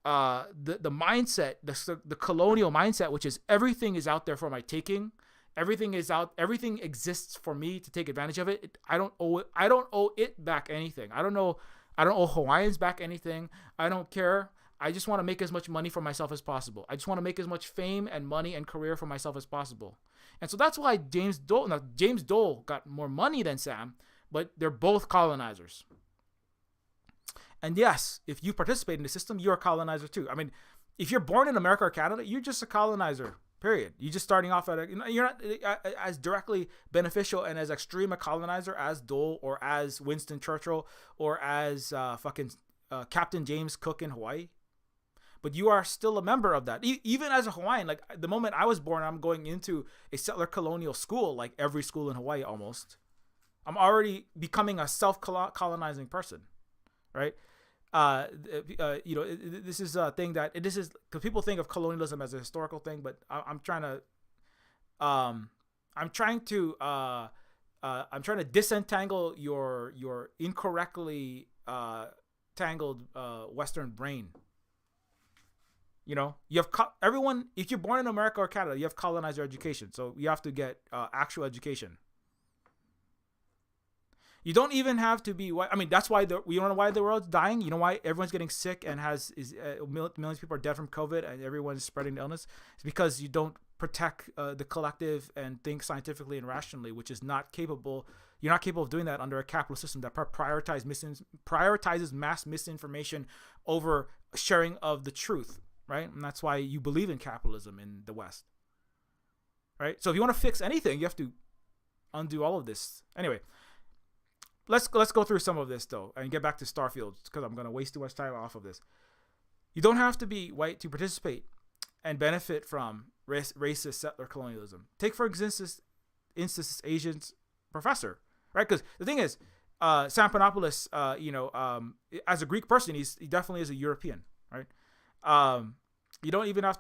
mindset, the colonial mindset, which is everything is out there for my taking. Everything exists for me to take advantage of it. I don't owe it back anything. I don't owe Hawaiians back anything. I don't care. I just want to make as much money for myself as possible. I just want to make as much fame and money and career for myself as possible. And so that's why James Dole got more money than Sam, but they're both colonizers. And yes, if you participate in the system, you're a colonizer too. I mean, if you're born in America or Canada, you're just a colonizer, period. You're just starting off you're not as directly beneficial and as extreme a colonizer as Dole or as Winston Churchill or as Captain James Cook in Hawaii. But you are still a member of that. Even as a Hawaiian, like the moment I was born, I'm going into a settler colonial school, like every school in Hawaii almost. I'm already becoming a self-colonizing person, right? This is a thing because people think of colonialism as a historical thing, but I'm trying to disentangle your incorrectly tangled Western brain. You have everyone. If you're born in America or Canada, you have colonizer education, so you have to get actual education. You don't even have to be white. I mean, that's why you know why the world's dying. You know why everyone's getting sick and millions of people are dead from COVID and everyone's spreading the illness. It's because you don't protect the collective and think scientifically and rationally, which is not capable. You're not capable of doing that under a capitalist system that prioritizes mass misinformation over sharing of the truth, right? And that's why you believe in capitalism in the West, right? So if you want to fix anything, you have to undo all of this. Anyway. Let's go through some of this though and get back to Starfield because I'm gonna waste too much time off of this. You don't have to be white to participate and benefit from racist settler colonialism. Take for instance Asian's professor, right? Because the thing is, Sam Panopoulos, as a Greek person, he definitely is a European, right? You don't have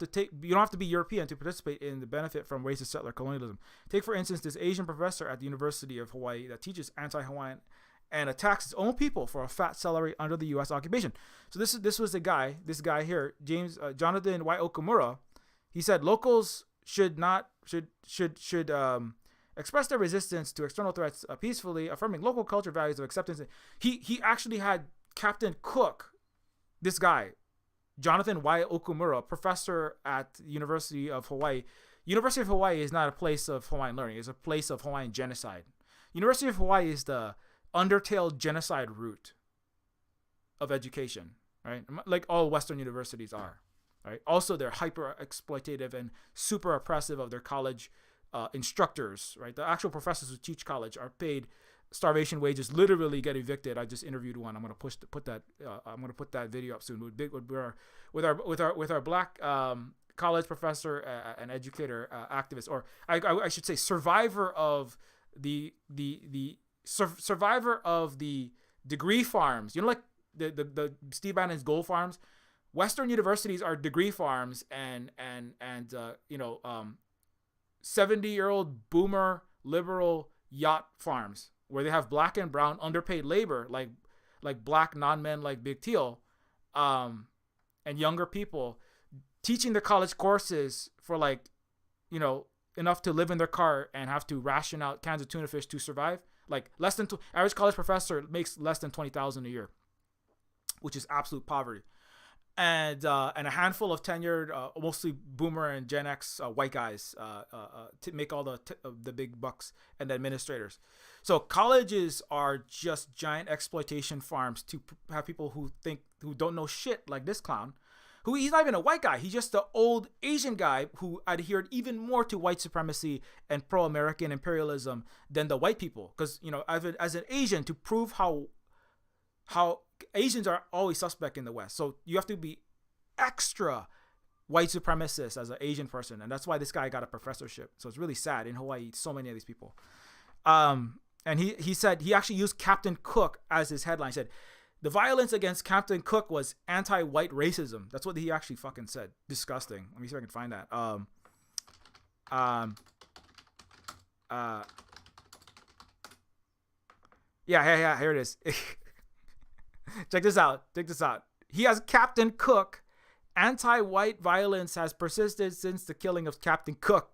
to be European to participate in the benefit from racist settler colonialism. Take for instance this Asian professor at the University of Hawaii that teaches anti-Hawaiian and attacks his own people for a fat salary under the U.S. occupation. So this was this guy here, Jonathan Y. Okamura. He said locals should express their resistance to external threats peacefully, affirming local culture values of acceptance. He actually had Captain Cook, this guy, Jonathan Y. Okamura, professor at the University of Hawaii. University of Hawaii is not a place of Hawaiian learning. It's a place of Hawaiian genocide. University of Hawaii is the Undertale genocide route of education, right? Like all Western universities are, right? Also, they're hyper exploitative and super oppressive of their college instructors, right? The actual professors who teach college are paid starvation wages, literally get evicted. I just interviewed one. I'm gonna put that video up soon. With our black college professor and educator activist, or I should say survivor of the survivor of the degree farms. You know, like the Steve Bannon's gold farms. Western universities are degree farms and 70-year-old boomer liberal yacht farms where they have black and brown underpaid labor, like black non-men like Big Teal, and younger people teaching the college courses for enough to live in their car and have to ration out cans of tuna fish to survive. Like average college professor makes less than $20,000 a year, which is absolute poverty. And a handful of tenured, mostly boomer and Gen X white guys to make all the big bucks, and the administrators. So colleges are just giant exploitation farms to have people who don't know shit, like this clown, who he's not even a white guy. He's just the old Asian guy who adhered even more to white supremacy and pro-American imperialism than the white people. Because as an Asian, to prove how Asians are always suspect in the West. So you have to be extra white supremacist as an Asian person. And that's why this guy got a professorship. So it's really sad. In Hawaii, so many of these people. And he said he actually used Captain Cook as his headline. He said, the violence against Captain Cook was anti-white racism. That's what he actually fucking said. Disgusting. Let me see if I can find that. Yeah, here it is. Check this out. He has Captain Cook. Anti-white violence has persisted since the killing of Captain Cook.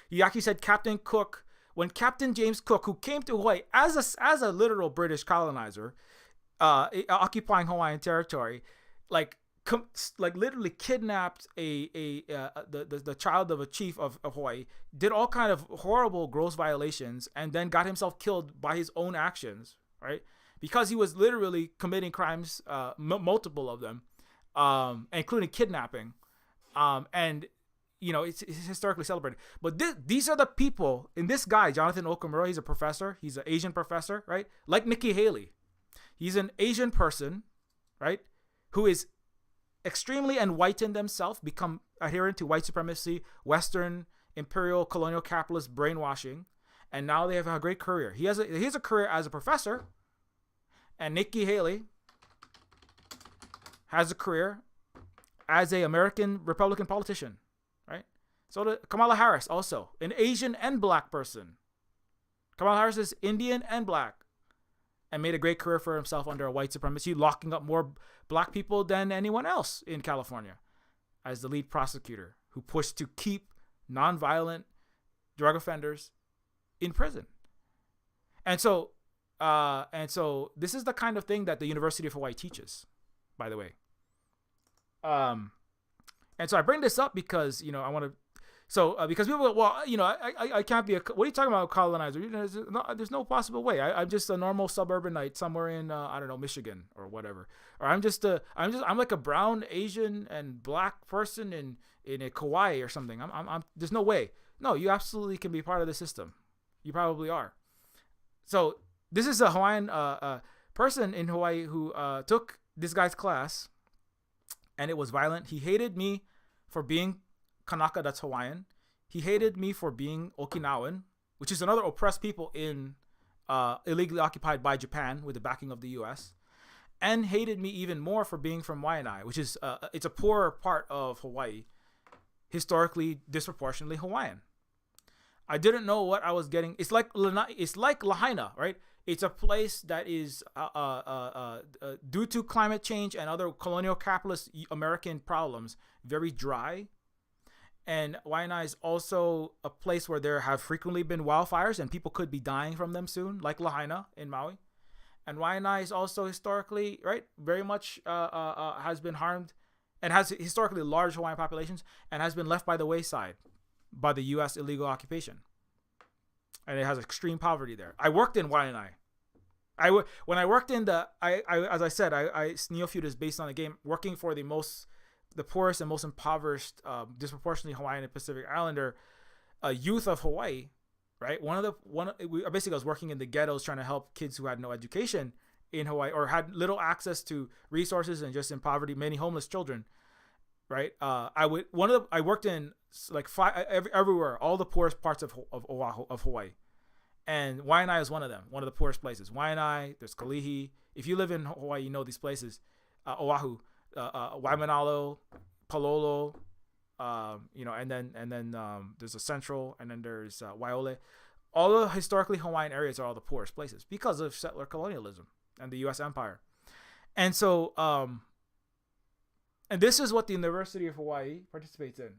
He actually said Captain Cook, when Captain James Cook, who came to Hawaii as a literal British colonizer, occupying Hawaiian territory, literally kidnapped the child of a chief of Hawaii, did all kind of horrible, gross violations, and then got himself killed by his own actions, right? Because he was literally committing crimes, multiple of them, including kidnapping, and it's historically celebrated. But these are the people. In this guy, Jonathan Okamura, he's a professor. He's an Asian professor, right? Like Nikki Haley, he's an Asian person, right? Who is extremely whitened themselves, become adherent to white supremacy, Western imperial colonial capitalist brainwashing, and now they have a great career. He has a career as a professor. And Nikki Haley has a career as an American Republican politician, right? So Kamala Harris, also an Asian and black person. Kamala Harris is Indian and black, and made a great career for himself under a white supremacy, locking up more black people than anyone else in California, as the lead prosecutor who pushed to keep nonviolent drug offenders in prison. And so this is the kind of thing that the University of Hawaii teaches, by the way. And so I bring this up because, I want to, because people go, I can't be what are you talking about, colonizer? There's no possible way. I'm just a normal suburbanite somewhere in, Michigan or whatever. Or I'm like a brown, Asian and black person in a Kauai or something. There's no way. No, you absolutely can be part of the system. You probably are. So, this is a Hawaiian person in Hawaii who took this guy's class, and it was violent. He hated me for being Kanaka, that's Hawaiian. He hated me for being Okinawan, which is another oppressed people in illegally occupied by Japan with the backing of the U.S., and hated me even more for being from Waianae, which is it's a poorer part of Hawaii, historically disproportionately Hawaiian. I didn't know what I was getting. It's like Lahaina, right? It's a place that is due to climate change and other colonial capitalist American problems, very dry. And Waianae is also a place where there have frequently been wildfires and people could be dying from them soon, like Lahaina in Maui. And Waianae is also historically, right, very much has been harmed and has historically large Hawaiian populations and has been left by the wayside by the U.S. illegal occupation. And it has extreme poverty there. I worked in Waianae. When I worked in as I said, Neofeud is based on the game, working for the poorest and most impoverished, disproportionately Hawaiian and Pacific Islander youth of Hawaii. Right, basically I was working in the ghettos trying to help kids who had no education in Hawaii or had little access to resources and just in poverty, many homeless children. Right, I worked in like everywhere, all the poorest parts of Oahu, of Hawaii, and Waianae is one of them, one of the poorest places. Waianae, there's Kalihi. If you live in Hawaii, you know these places. Oahu, Waimanalo, Palolo. And then there's a Central, and then there's Waiole. All the historically Hawaiian areas are all the poorest places because of settler colonialism and the U.S. Empire. And so, and this is what the University of Hawaii participates in.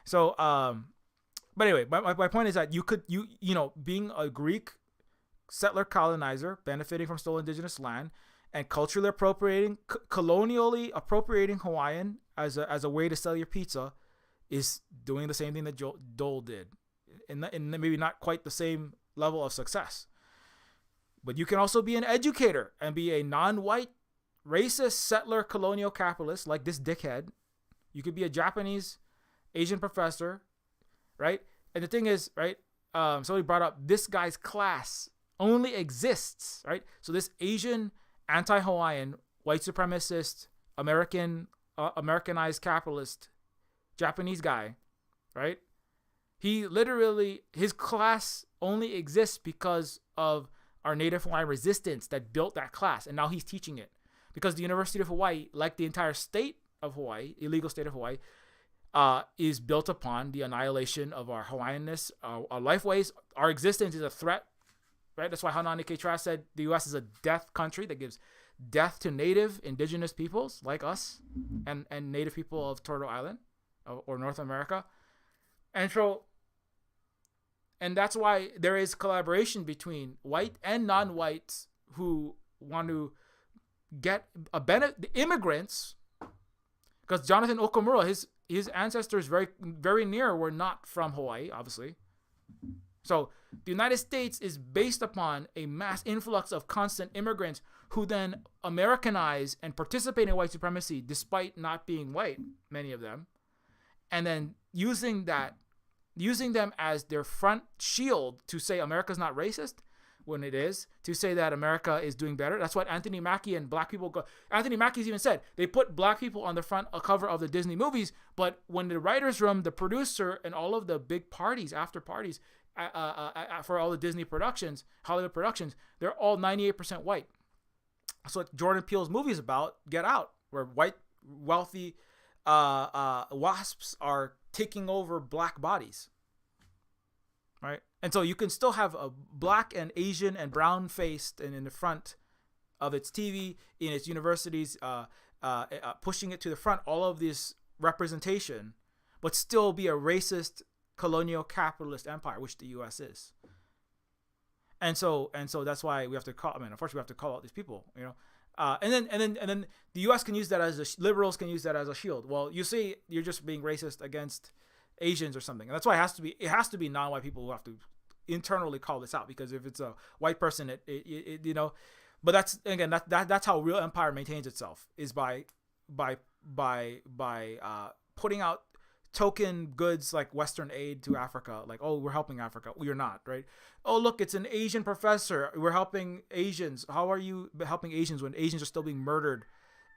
So, but anyway, my point is that you being a Greek settler colonizer, benefiting from stolen indigenous land, and culturally colonially appropriating Hawaiian as a way to sell your pizza, is doing the same thing that Dole did, and maybe not quite the same level of success. But you can also be an educator and be a non-white, racist settler colonial capitalist like this dickhead. You could be a Japanese Asian professor, right? And the thing is, right? Somebody brought up this guy's class only exists, right? So this Asian anti-Hawaiian, white supremacist, Americanized capitalist, Japanese guy, right? His class only exists because of our Native Hawaiian resistance that built that class. And now he's teaching it. Because the University of Hawaii, like the entire state of Hawaii, illegal state of Hawaii, is built upon the annihilation of our Hawaiianness, our lifeways. Our existence is a threat. Right, that's why Hanani K. Trask said the U.S. is a death country that gives death to native indigenous peoples like us and native people of Turtle Island or North America. And that's why there is collaboration between white and non-whites who want to get a benefit. The immigrants, because Jonathan Okamura, his ancestors very, very near were not from Hawaii, obviously. So the United States is based upon a mass influx of constant immigrants who then Americanize and participate in white supremacy despite not being white, many of them, and then using them as their front shield to say America's not racist when it is, to say that America is doing better. That's what Anthony Mackie and black people go. Anthony Mackie's even said they put black people on the front cover of the Disney movies, but when the writer's room, the producer, and all of the big parties, after parties, for all the Disney productions, Hollywood productions, they're all 98% white. So what Jordan Peele's movie is about, Get Out, where white, wealthy wasps are taking over black bodies, right? And so you can still have a black and Asian and brown faced and in the front of its TV, in its universities, pushing it to the front, all of this representation, but still be a racist colonial capitalist empire, which the U.S. is. And so that's why we have to unfortunately we have to call out these people, and then the U.S. can use that liberals can use that as a shield. Well, you see, you're just being racist against Asians or something, and that's why it has to be non-white people who have to internally call this out, because if it's a white person, but that's how real empire maintains itself, is by putting out token goods like Western aid to Africa, like, oh, we're helping Africa. Well, you're not, right? Oh, look, it's an Asian professor. We're helping Asians. How are you helping Asians when Asians are still being murdered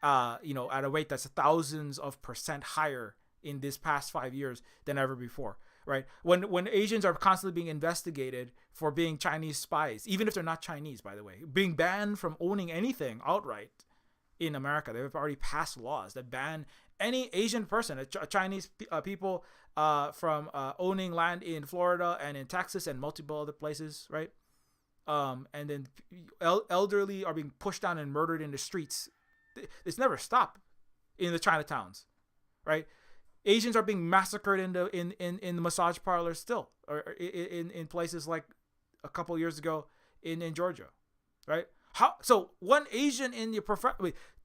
at a rate that's thousands of percent higher in this past 5 years than ever before. Right? When Asians are constantly being investigated for being Chinese spies, even if they're not Chinese, by the way, being banned from owning anything outright in America. They've already passed laws that ban any Asian person, Chinese people, from owning land in Florida and in Texas and multiple other places, right? And then elderly are being pushed down and murdered in the streets. It's never stopped in the Chinatowns, right? Asians are being massacred in the massage parlors still, or in places like a couple years ago in Georgia, right? So one Asian in your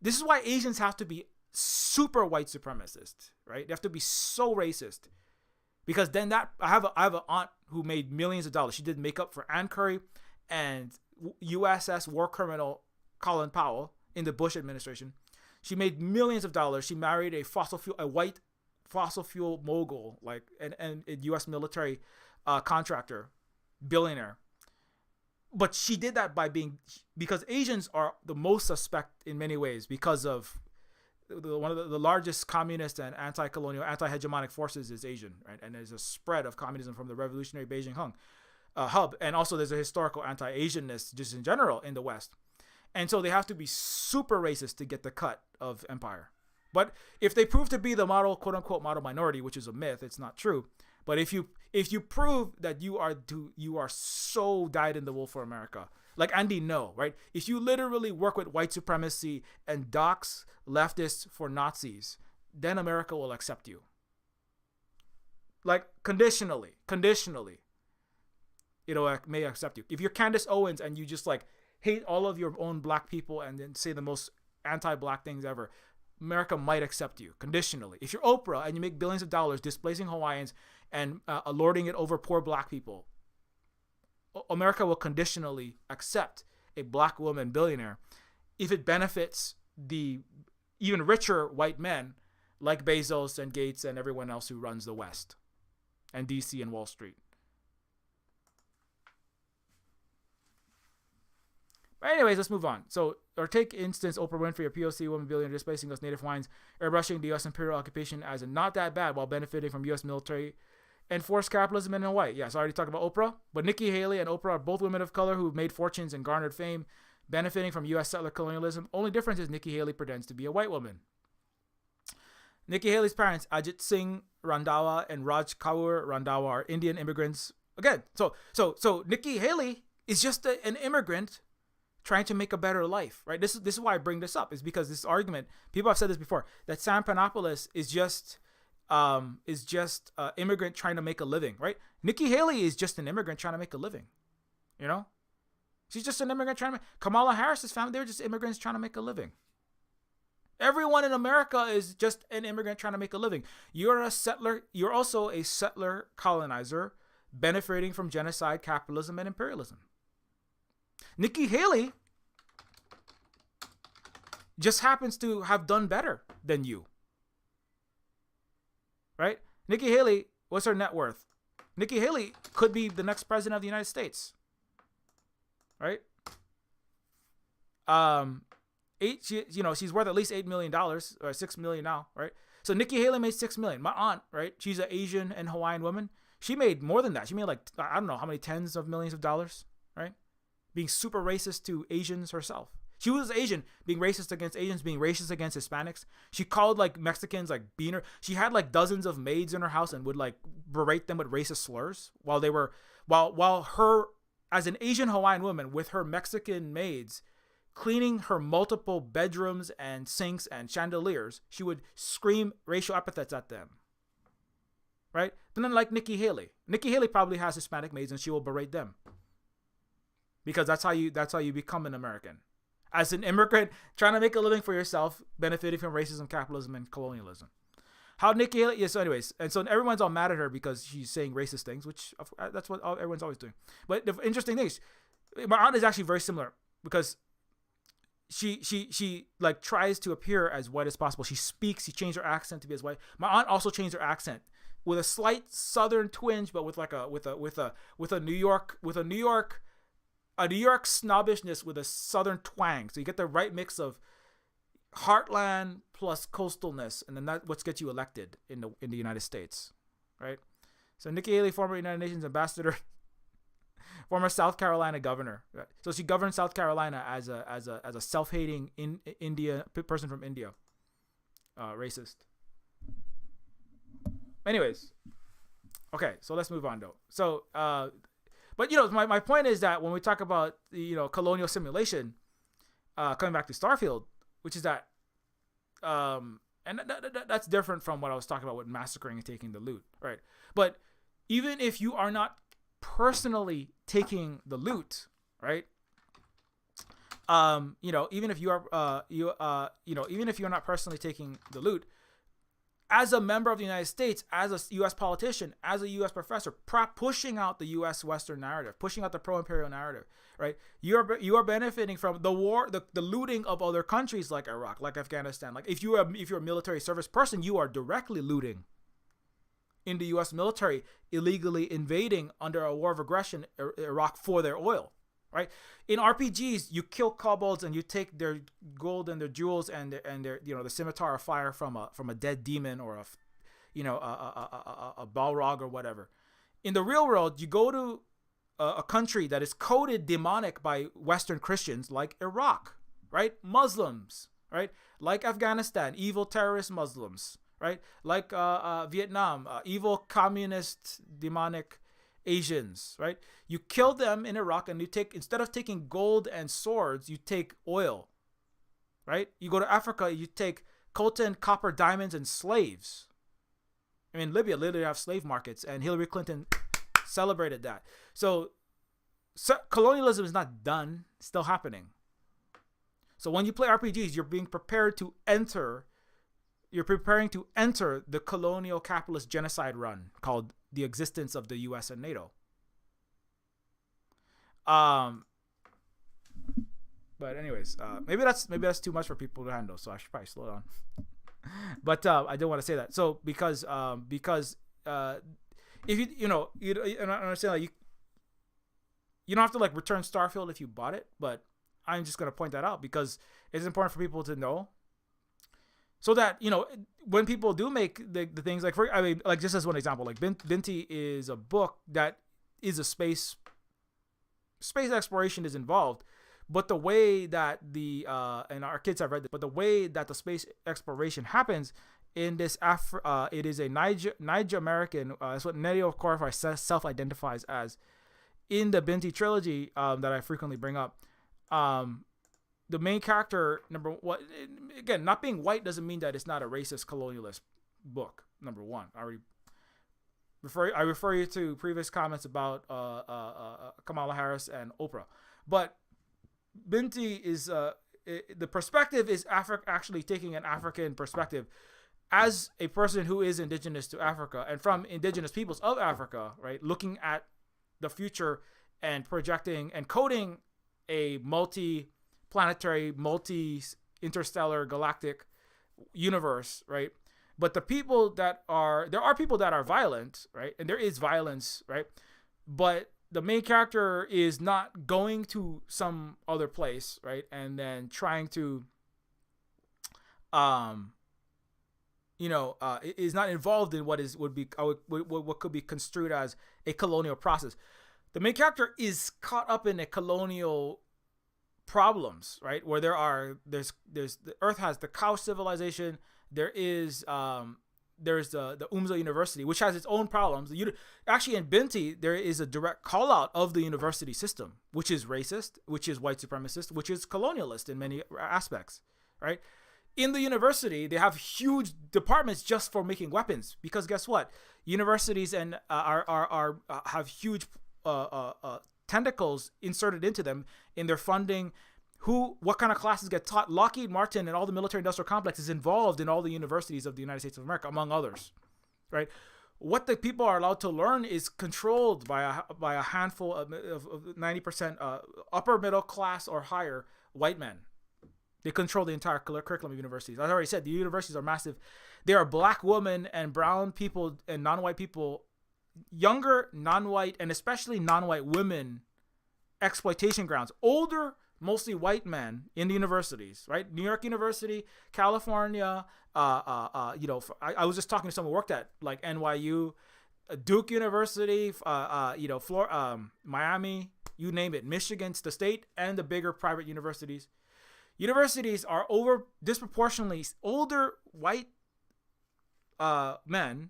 this is why Asians have to be super white supremacist, right? They have to be so racist, because then I have an aunt who made millions of dollars. She did makeup for Ann Curry and USS war criminal Colin Powell in the Bush administration. She made millions of dollars. She married a white fossil fuel mogul, like and a U.S. military contractor, billionaire. But she did that because Asians are the most suspect in many ways because of one of the largest communist and anti-colonial, anti-hegemonic forces is Asian, right? And there's a spread of communism from the revolutionary Beijing hub, and also there's a historical anti-Asianness just in general in the West, and so they have to be super racist to get the cut of empire. But if they prove to be the model, quote unquote, model minority, which is a myth, it's not true. But if you prove that you are so dyed in the wool for America, like Andy Ngo, right? If you literally work with white supremacy and dox leftists for Nazis, then America will accept you. Like conditionally, may accept you. If you're Candace Owens and you just like hate all of your own black people and then say the most anti-black things ever, America might accept you conditionally. If you're Oprah and you make billions of dollars displacing Hawaiians and lording it over poor black people, America will conditionally accept a black woman billionaire if it benefits the even richer white men like Bezos and Gates and everyone else who runs the West and DC and Wall Street. But anyways, let's move on. So, or take instance Oprah Winfrey, a POC woman billionaire displacing us native Hawaiians, airbrushing the U.S. imperial occupation as a not that bad while benefiting from U.S. military and forced capitalism in Hawaii. Yeah, so I already talked about Oprah, but Nikki Haley and Oprah are both women of color who've made fortunes and garnered fame, benefiting from U.S. settler colonialism. Only difference is Nikki Haley pretends to be a white woman. Nikki Haley's parents, Ajit Singh Randhawa and Raj Kaur Randhawa, are Indian immigrants. Again, so Nikki Haley is just an immigrant trying to make a better life, right? This is why I bring this up, is because this argument, people have said this before, that Sam Panopoulos is just immigrant trying to make a living, right? Nikki Haley is just an immigrant trying to make a living, you know? She's just an immigrant trying to Kamala Harris's family, they're just immigrants trying to make a living. Everyone in America is just an immigrant trying to make a living. You're a settler, you're also a settler colonizer benefiting from genocide, capitalism, and imperialism. Nikki Haley just happens to have done better than you. Right? Nikki Haley, what's her net worth? Nikki Haley could be the next president of the United States. Right? She's worth at least $8 million or $6 million now, right? So Nikki Haley made $6 million. My aunt, right? She's an Asian and Hawaiian woman. She made more than that. She made like, I don't know how many tens of millions of dollars, right? Being super racist to Asians herself. She was Asian, being racist against Asians, being racist against Hispanics. She called like Mexicans like beaner. She had like dozens of maids in her house and would like berate them with racist slurs while her, as an Asian Hawaiian woman with her Mexican maids cleaning her multiple bedrooms and sinks and chandeliers, she would scream racial epithets at them. Right? And then like Nikki Haley. Nikki Haley probably has Hispanic maids and she will berate them. Because that's how you become an American. As an immigrant trying to make a living for yourself, benefiting from racism, capitalism, and colonialism. How Nikki Haley, yeah, so anyways, and so everyone's all mad at her because she's saying racist things, which that's what everyone's always doing. But the interesting thing is, my aunt is actually very similar because she like tries to appear as white as possible. She changed her accent to be as white. My aunt also changed her accent with a slight southern twinge, but with a New York snobbishness with a southern twang. So you get the right mix of heartland plus coastalness, and then that's what gets you elected in the United States, right? So Nikki Haley, former United Nations ambassador, former South Carolina governor. Right? So she governed South Carolina as a self-hating person from India, racist. Anyways, okay, so let's move on though. So, but my point is that when we talk about colonial simulation, coming back to Starfield, which is that, and that's different from what I was talking about with massacring and taking the loot, right? But even if you are not personally taking the loot, right? Even if you are, even if you're not personally taking the loot, as a member of the United States, as a U.S. politician, as a U.S. professor, pushing out the U.S. Western narrative, pushing out the pro-imperial narrative, right? You are benefiting from the war, the looting of other countries like Iraq, like Afghanistan. Like if you're a military service person, you are directly looting in the U.S. military, illegally invading under a war of aggression Iraq for their oil. Right? In RPGs, you kill kobolds and you take their gold and their jewels and their the scimitar of fire from a dead demon or a Balrog or whatever. In the real world, you go to a country that is coded demonic by Western Christians like Iraq, right? Muslims, right? Like Afghanistan, evil terrorist Muslims, right? Like Vietnam, evil communist demonic Asians, right? You kill them in Iraq and instead of taking gold and swords, you take oil, right? You go to Africa, you take coltan, copper, diamonds, and slaves. I mean, Libya literally have slave markets, and Hillary Clinton celebrated that. So colonialism is not done, it's still happening. So when you play RPGs, you're preparing to enter the colonial capitalist genocide run called the existence of the U.S. and NATO. But anyways, maybe that's too much for people to handle, so I should probably slow down. But I didn't want to say that. So because if you understand, like you don't have to like return Starfield if you bought it, but I'm just gonna point that out because it's important for people to know. So that, when people do make the things like, just as one example, like Binti is a book that is a space exploration is involved, but the way that and our kids have read it, but the way that the space exploration happens in this, it is a Niger American, that's what Neofeud self-identifies as in the Binti trilogy that I frequently bring up. The main character, again, not being white doesn't mean that it's not a racist colonialist book. Number one, I refer you to previous comments about Kamala Harris and Oprah, but Binti is the perspective is actually taking an African perspective as a person who is indigenous to Africa and from indigenous peoples of Africa, right? Looking at the future and projecting and coding a multi-planetary, multi-interstellar galactic universe, right? But there are people that are violent, right? And there is violence, right? But the main character is not going to some other place, right? And then trying to, is not involved in what could be construed as a colonial process. The main character is caught up in a colonial problems, right? Where there's the Earth has the cow civilization. There is there's the Umza University, which has its own problems. Actually, in Binti, there is a direct call out of the university system, which is racist, which is white supremacist, which is colonialist in many aspects, right? In the university, they have huge departments just for making weapons, because guess what? Universities and have huge tentacles inserted into them in their funding. What kind of classes get taught? Lockheed Martin and all the military industrial complex is involved in all the universities of the United States of America, among others, right? What the people are allowed to learn is controlled by a handful of 90% upper middle class or higher white men. They control the entire curriculum of universities. As I already said, the universities are massive. There are black women and brown people and non-white people, younger non-white and especially non-white women exploitation grounds. Older mostly white men in the universities, right? New York University, California. I was just talking to someone who worked at like NYU, Duke University, Miami, you name it, Michigan, the state, and the bigger private universities. Universities are over disproportionately older white men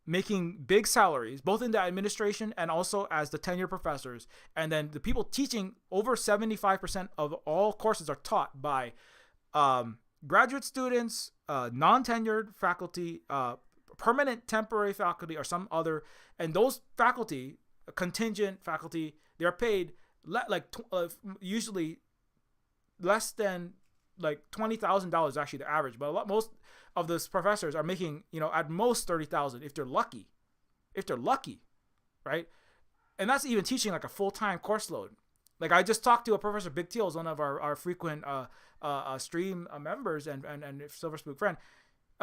making big salaries, both in the administration and also as the tenured professors. And then the people teaching, over 75% of all courses are taught by graduate students, non-tenured faculty, permanent temporary faculty, or some other. And those faculty, contingent faculty, they're paid usually less than like $20,000 actually the average, but most of those professors are making, at most $30,000 if they're lucky, right? And that's even teaching like a full-time course load. Like I just talked to a Professor Big Teal, one of our frequent stream members and Silver Spook friend.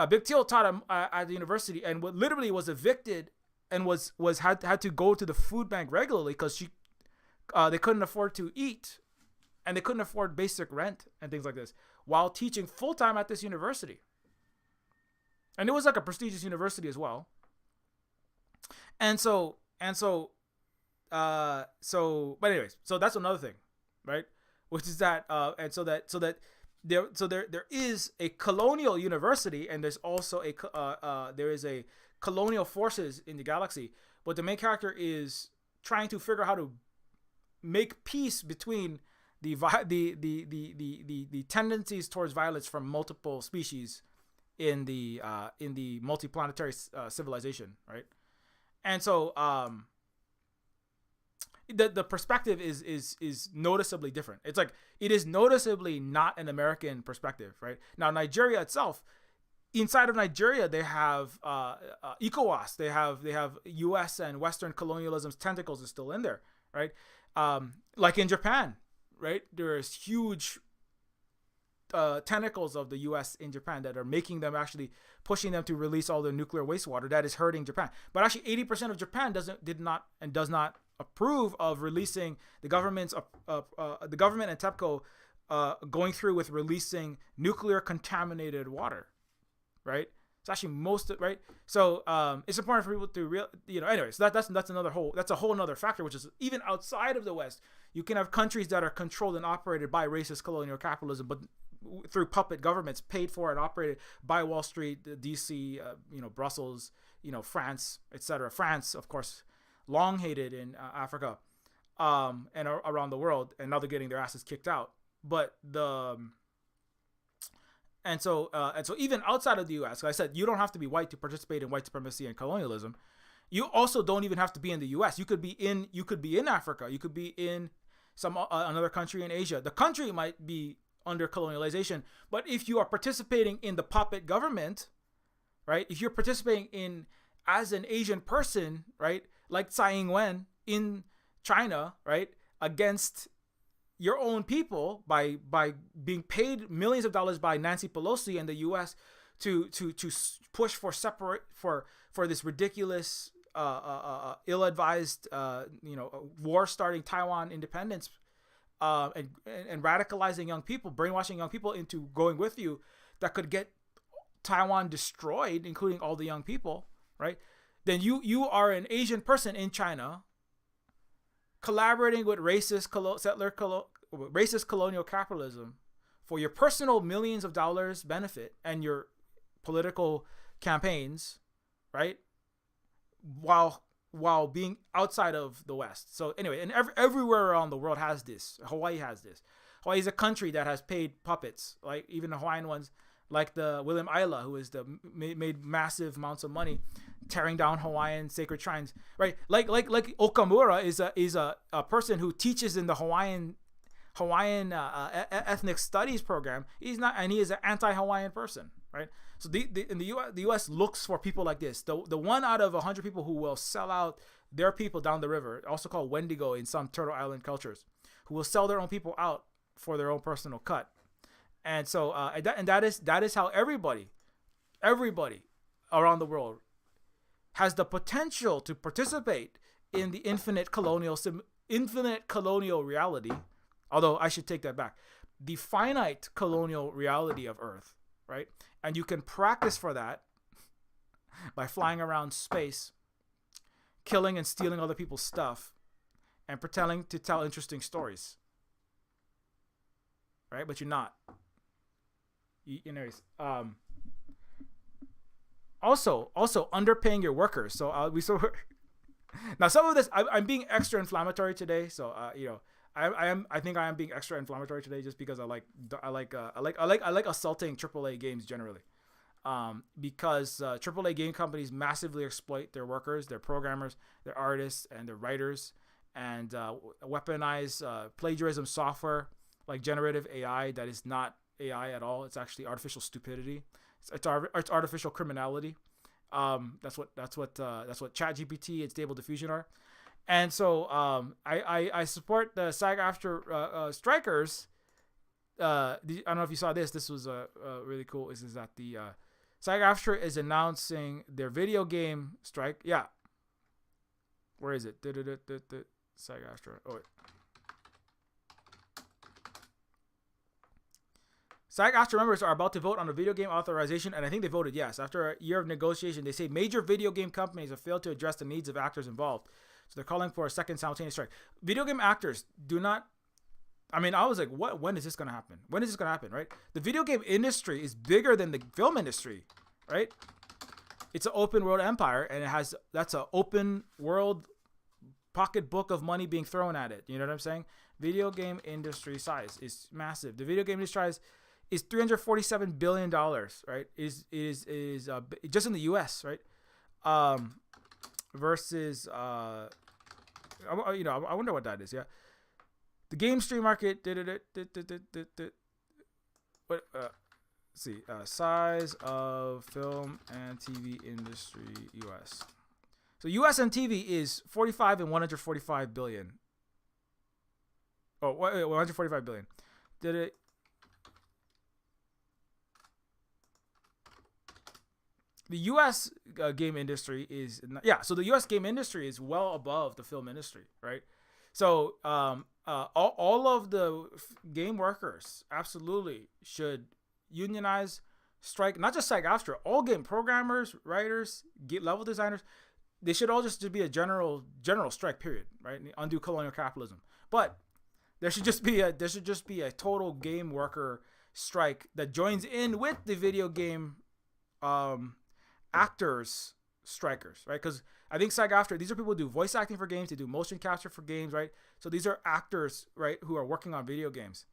Big Teal taught him at the university and literally was evicted and had to go to the food bank regularly because they couldn't afford to eat and they couldn't afford basic rent and things like this while teaching full-time at this university. And it was like a prestigious university as well. But anyways, so that's another thing, right? Which is that, there is a colonial university, and there's also there is a colonial forces in the galaxy. But the main character is trying to figure out how to make peace between the tendencies towards violence from multiple species in the multiplanetary civilization, right? And so the perspective is noticeably different. It's like it is noticeably not an American perspective, right? Now Nigeria itself, inside of Nigeria, they have ECOWAS, they have U.S. and Western colonialism's tentacles is still in there, right? Like in Japan, right? There's huge tentacles of the U.S. in Japan that are making them actually pushing them to release all the nuclear wastewater that is hurting Japan. But actually 80% of Japan does not approve of releasing the government and TEPCO going through with releasing nuclear contaminated water, right? It's actually right. So it's important for people to anyways, that's a whole another factor, which is even outside of the West, you can have countries that are controlled and operated by racist colonial capitalism, but through puppet governments paid for and operated by Wall Street, DC, Brussels, France, etc. France, of course, long hated in Africa and around the world, and now they're getting their asses kicked out. But and so even outside of the U.S., like I said, you don't have to be white to participate in white supremacy and colonialism. You also don't even have to be in the U.S. You could be in Africa. You could be in some another country in Asia. The country might be under colonialization, but if you are participating in the puppet government, right? If you're participating in as an Asian person, right, like Tsai Ing-wen in China, right, against your own people by being paid millions of dollars by Nancy Pelosi and the U.S. to push for this ridiculous, ill-advised, war-starting Taiwan independence, and radicalizing young people, brainwashing young people into going with you, that could get Taiwan destroyed, including all the young people, right? Then you are an Asian person in China, collaborating with racist colonial capitalism for your personal millions of dollars benefit and your political campaigns, right? While being outside of the West. So anyway, and everywhere around the world has this. Hawaii has this. Hawaii is a country that has paid puppets, like even the Hawaiian ones, like the William Isla, who made massive amounts of money tearing down Hawaiian sacred shrines, right? Like Okamura is a person who teaches in the Hawaiian ethnic studies program. He is an anti-Hawaiian person, right? So in the U.S. looks for people like this. The one out of 100 people who will sell out their people down the river, also called Wendigo in some Turtle Island cultures, who will sell their own people out for their own personal cut. And so that is how everybody around the world has the potential to participate in the infinite colonial reality Although I should take that back. The finite colonial reality of Earth, right? And you can practice for that by flying around space, killing and stealing other people's stuff, and pretending to tell interesting stories. Right? But you're not. Anyways, also underpaying your workers. So now some of this I'm being extra inflammatory today. So I think I am being extra inflammatory today just because I like assaulting AAA games generally. Because AAA game companies massively exploit their workers, their programmers, their artists, and their writers, and weaponize plagiarism software like generative AI that is not AI at all. It's actually artificial stupidity. It's artificial criminality. That's what ChatGPT and Stable Diffusion are. And so I support the SAG-AFTRA strikers. I don't know if you saw this. This was really cool. Is that the SAG-AFTRA is announcing their video game strike. Yeah. Where is it? SAG-AFTRA. Oh, wait. SAG-AFTRA members are about to vote on a video game authorization, and I think they voted yes. After a year of negotiation, they say major video game companies have failed to address the needs of actors involved. So they're calling for a second simultaneous strike. Video game actors do not... I mean, I was like, what? When is this going to happen? When is this going to happen, right? The video game industry is bigger than the film industry, right? It's an open world empire, and that's an open world pocketbook of money being thrown at it. You know what I'm saying? Video game industry size is massive. The video game industry size is $347 billion, right? Is just in the U.S., right? Versus, I wonder what that is. Yeah, the game stream market. What? See, size of film and TV industry, U.S. So U.S. and TV is 45 and 145 billion. Oh, 145 billion. Did it? The U.S. Game industry is so the U.S. game industry is well above the film industry, right? So all of the game workers absolutely should unionize, strike. Not just SAG-AFTRA, all game programmers, writers, level designers. They should all just be a general strike, period, right? Undo colonial capitalism. But there should just be a total game worker strike that joins in with the video game actors strikers, right? Because I think SAG-AFTRA, these are people who do voice acting for games, they do motion capture for games, right? So these are actors, right, who are working on video games.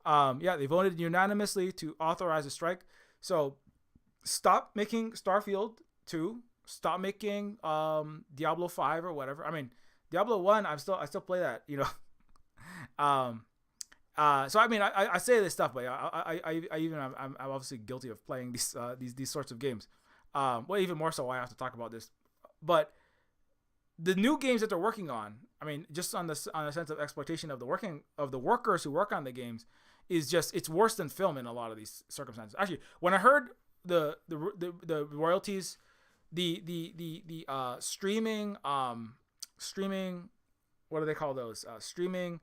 They voted unanimously to authorize a strike. So stop making Starfield 2, stop making Diablo 5 or whatever. I mean, Diablo 1, I still play that, you know. So I mean, I say this stuff, but I'm obviously guilty of playing these sorts of games. Well, even more so, I have to talk about this. But the new games that they're working on, I mean, just on the sense of exploitation of the workers who work on the games, it's worse than film in a lot of these circumstances. Actually, when I heard the royalties, the streaming, what do they call those? Streaming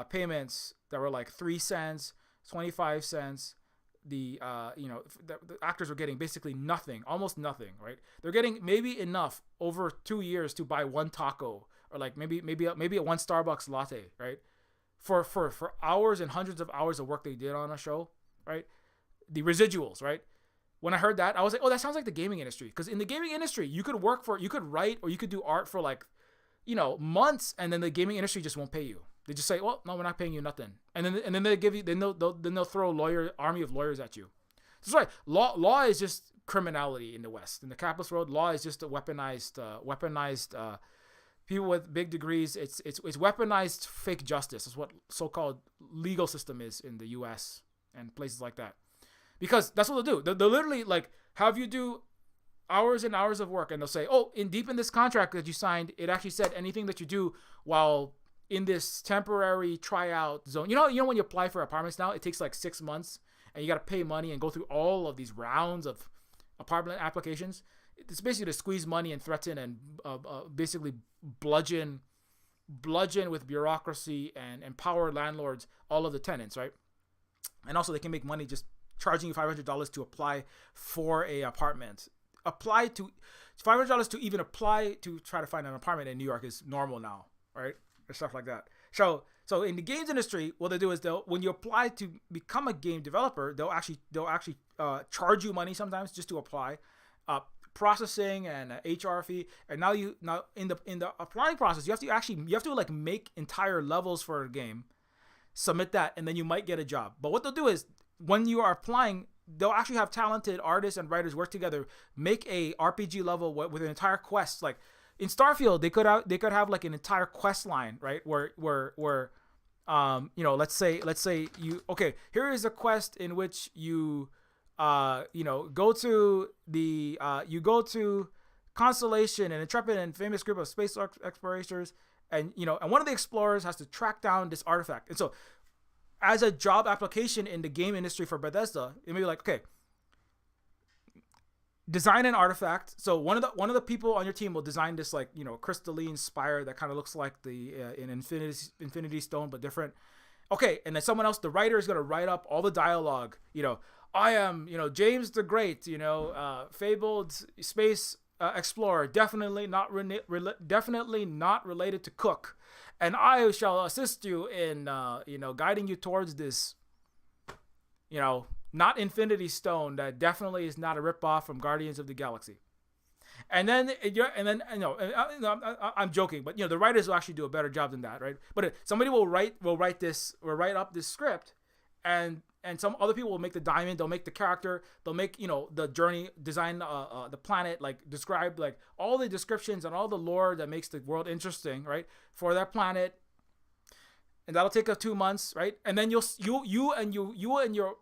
payments that were like 3 cents, 25 cents. The actors were getting basically nothing, almost nothing, right? They're getting maybe enough over 2 years to buy one taco or like maybe a one Starbucks latte, right? For hours and hundreds of hours of work they did on a show, right? The residuals, right? When I heard that, I was like, oh, that sounds like the gaming industry. Because in the gaming industry, you could write or you could do art for like, months, and then the gaming industry just won't pay you. They just say, well, no, we're not paying you nothing. And then they give you, then they'll throw army of lawyers at you. That's right. Law is just criminality in the West. In the capitalist world, law is just a weaponized people with big degrees. It's weaponized fake justice. Is what so-called legal system is in the U.S. and places like that. Because that's what they'll do. They'll literally like have you do hours and hours of work, and they'll say, oh, in this contract that you signed, it actually said anything that you do while in this temporary tryout zone. You know when you apply for apartments now, it takes like 6 months, and you got to pay money and go through all of these rounds of apartment applications. It's basically to squeeze money and threaten and basically bludgeon bludgeon with bureaucracy and empower landlords, all of the tenants, right? And also they can make money just charging you $500 to apply for a apartment. Apply to $500 to even apply to try to find an apartment in New York is normal now, right? Or stuff like that. So in the games industry, what they do is when you apply to become a game developer, they'll actually charge you money sometimes just to apply, processing and HR fee. And now in the applying process, you have to like make entire levels for a game, submit that, and then you might get a job. But what they'll do is when you are applying, they'll actually have talented artists and writers work together, make a RPG level with an entire quest. Like in Starfield, they could have like an entire quest line, right? Where let's say here is a quest in which you go to Constellation, an intrepid and famous group of space explorators, and one of the explorers has to track down this artifact. And so as a job application in the game industry for Bethesda, it may be like, okay, design an artifact. So one of the people on your team will design this like crystalline spire that kind of looks like the an Infinity Stone but different. Okay, and then someone else, the writer, is gonna write up all the dialogue. I am James the Great, fabled space explorer, definitely not related to Cook, and I shall assist you in guiding you towards this not Infinity Stone that definitely is not a ripoff from Guardians of the Galaxy. And then I'm joking, but the writers will actually do a better job than that, right? But somebody will write up this script, and some other people will make the diamond, they'll make the character, they'll make the journey, design the planet, like describe like all the descriptions and all the lore that makes the world interesting, right, for that planet. And that'll take 2 months, right? And then you and your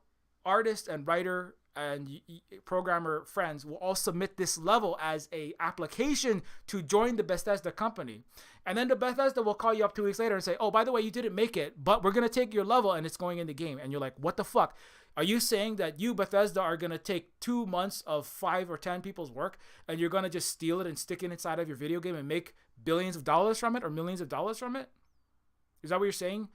artist and writer and programmer friends will all submit this level as a application to join the Bethesda company. And then the Bethesda will call you up 2 weeks later and say, oh, by the way, you didn't make it, but we're going to take your level and it's going in the game. And you're like, what the fuck? Are you saying that you, Bethesda, are going to take 2 months of 5 or 10 people's work and you're going to just steal it and stick it inside of your video game and make billions of dollars from it or millions of dollars from it? Is that what you're saying?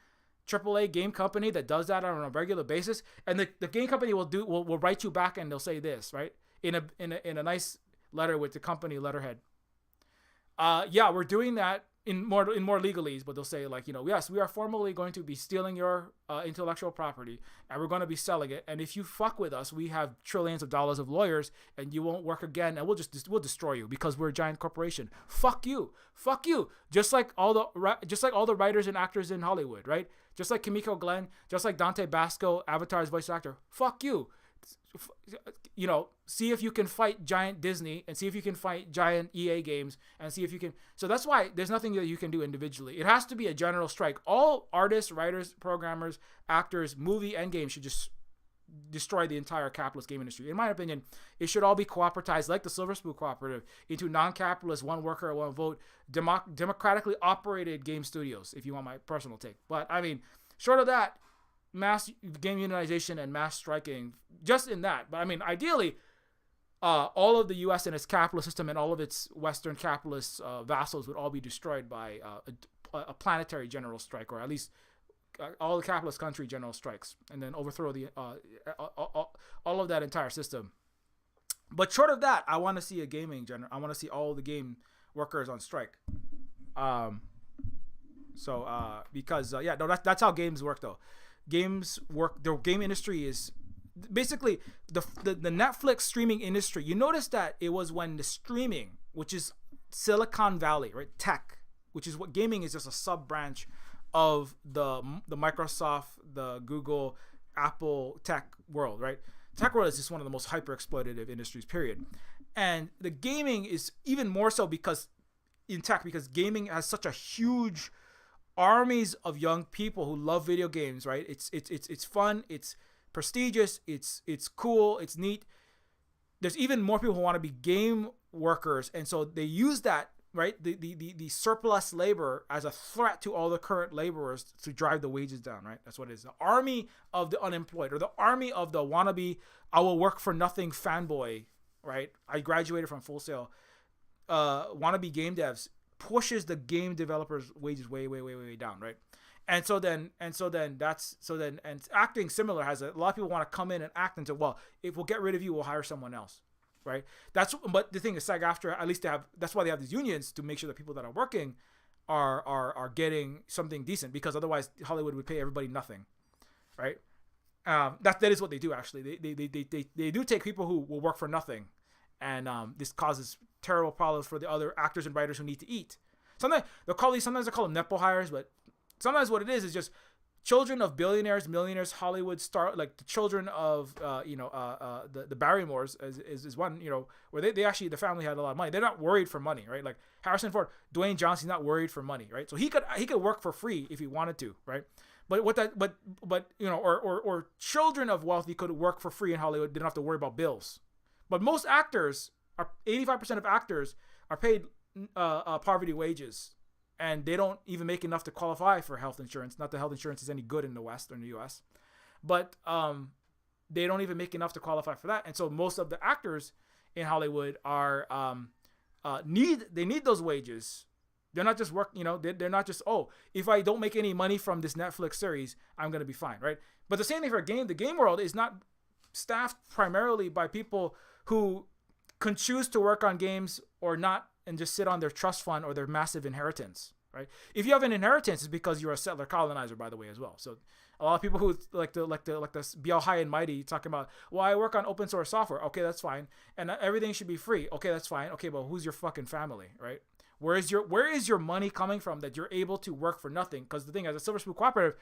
AAA game company that does that on a regular basis, and the game company will write you back and they'll say this, right, in a nice letter with the company letterhead. We're doing that in more legalese, but they'll say like, yes, we are formally going to be stealing your intellectual property and we're going to be selling it, and if you fuck with us, we have trillions of dollars of lawyers and you won't work again, and we'll destroy you because we're a giant corporation. Fuck you. Just like all the writers and actors in Hollywood, right? Just like Kimiko Glenn, just like Dante Basco, Avatar's voice actor. Fuck you. See if you can fight giant Disney and see if you can fight giant EA games and see if you can. So that's why there's nothing that you can do individually. It has to be a general strike. All artists, writers, programmers, actors, movie and game should just destroy the entire capitalist game industry. In my opinion, it should all be cooperatized like the Silver Spoon Cooperative into non-capitalist, one worker, one vote, democratically operated game studios, if you want my personal take. But I mean, short of that, mass game unionization and mass striking, just in that. But I mean, ideally, all of the U.S. and its capitalist system and all of its Western capitalist vassals would all be destroyed by a planetary general strike, or at least all the capitalist country general strikes, and then overthrow the all of that entire system. But short of that, I want to see I want to see all the game workers on strike. That's how games work, though. Games work. The game industry is basically the Netflix streaming industry. You notice that it was when the streaming, which is Silicon Valley, right, tech, which is what gaming is, just a sub branch of the Microsoft, the Google, Apple tech world, right? Tech world is just one of the most hyper exploitative industries, period. And the gaming is even more so because gaming has such a huge armies of young people who love video games, right? It's fun, it's prestigious, it's cool, it's neat. There's even more people who want to be game workers, and so they use that, right, the surplus labor as a threat to all the current laborers to drive the wages down, right? That's what it is. The army of the unemployed, or the army of the wannabe I will work for nothing fanboy, right? I graduated from Full Sail. Wannabe game devs pushes the game developers' wages way down, right? And acting similar has a lot of people want to come in and act into, well, if we'll get rid of you, we'll hire someone else, right? But the thing is, SAG-AFTRA, at least that's why they have these unions, to make sure that people that are working are getting something decent, because otherwise Hollywood would pay everybody nothing, right? That is what they do, actually. They do take people who will work for nothing, and this causes terrible problems for the other actors and writers who need to eat. Sometimes they call them nepo hires, but sometimes what it is just children of billionaires, millionaires, Hollywood star, like the children of the Barrymores is one, where they actually, the family had a lot of money. They're not worried for money, right? Like Harrison Ford, Dwayne Johnson's not worried for money, right? So he could work for free if he wanted to, right? Or children of wealthy could work for free in Hollywood. They don't have to worry about bills. But most actors, 85% of actors are paid poverty wages, and they don't even make enough to qualify for health insurance. Not that health insurance is any good in the West or in the U.S., but they don't even make enough to qualify for that. And so most of the actors in Hollywood need those wages. They're not just they're not just, oh, if I don't make any money from this Netflix series, I'm going to be fine, right? But the same thing for a game. The game world is not staffed primarily by people who can choose to work on games or not, and just sit on their trust fund or their massive inheritance, right? If you have an inheritance, it's because you're a settler colonizer, by the way, as well. So a lot of people who like to be all high and mighty, talking about, well, I work on open source software. Okay, that's fine. And everything should be free. Okay, that's fine. Okay, but who's your fucking family, right? Where is your money coming from that you're able to work for nothing? Because the thing, as a Silver Spoon Cooperative,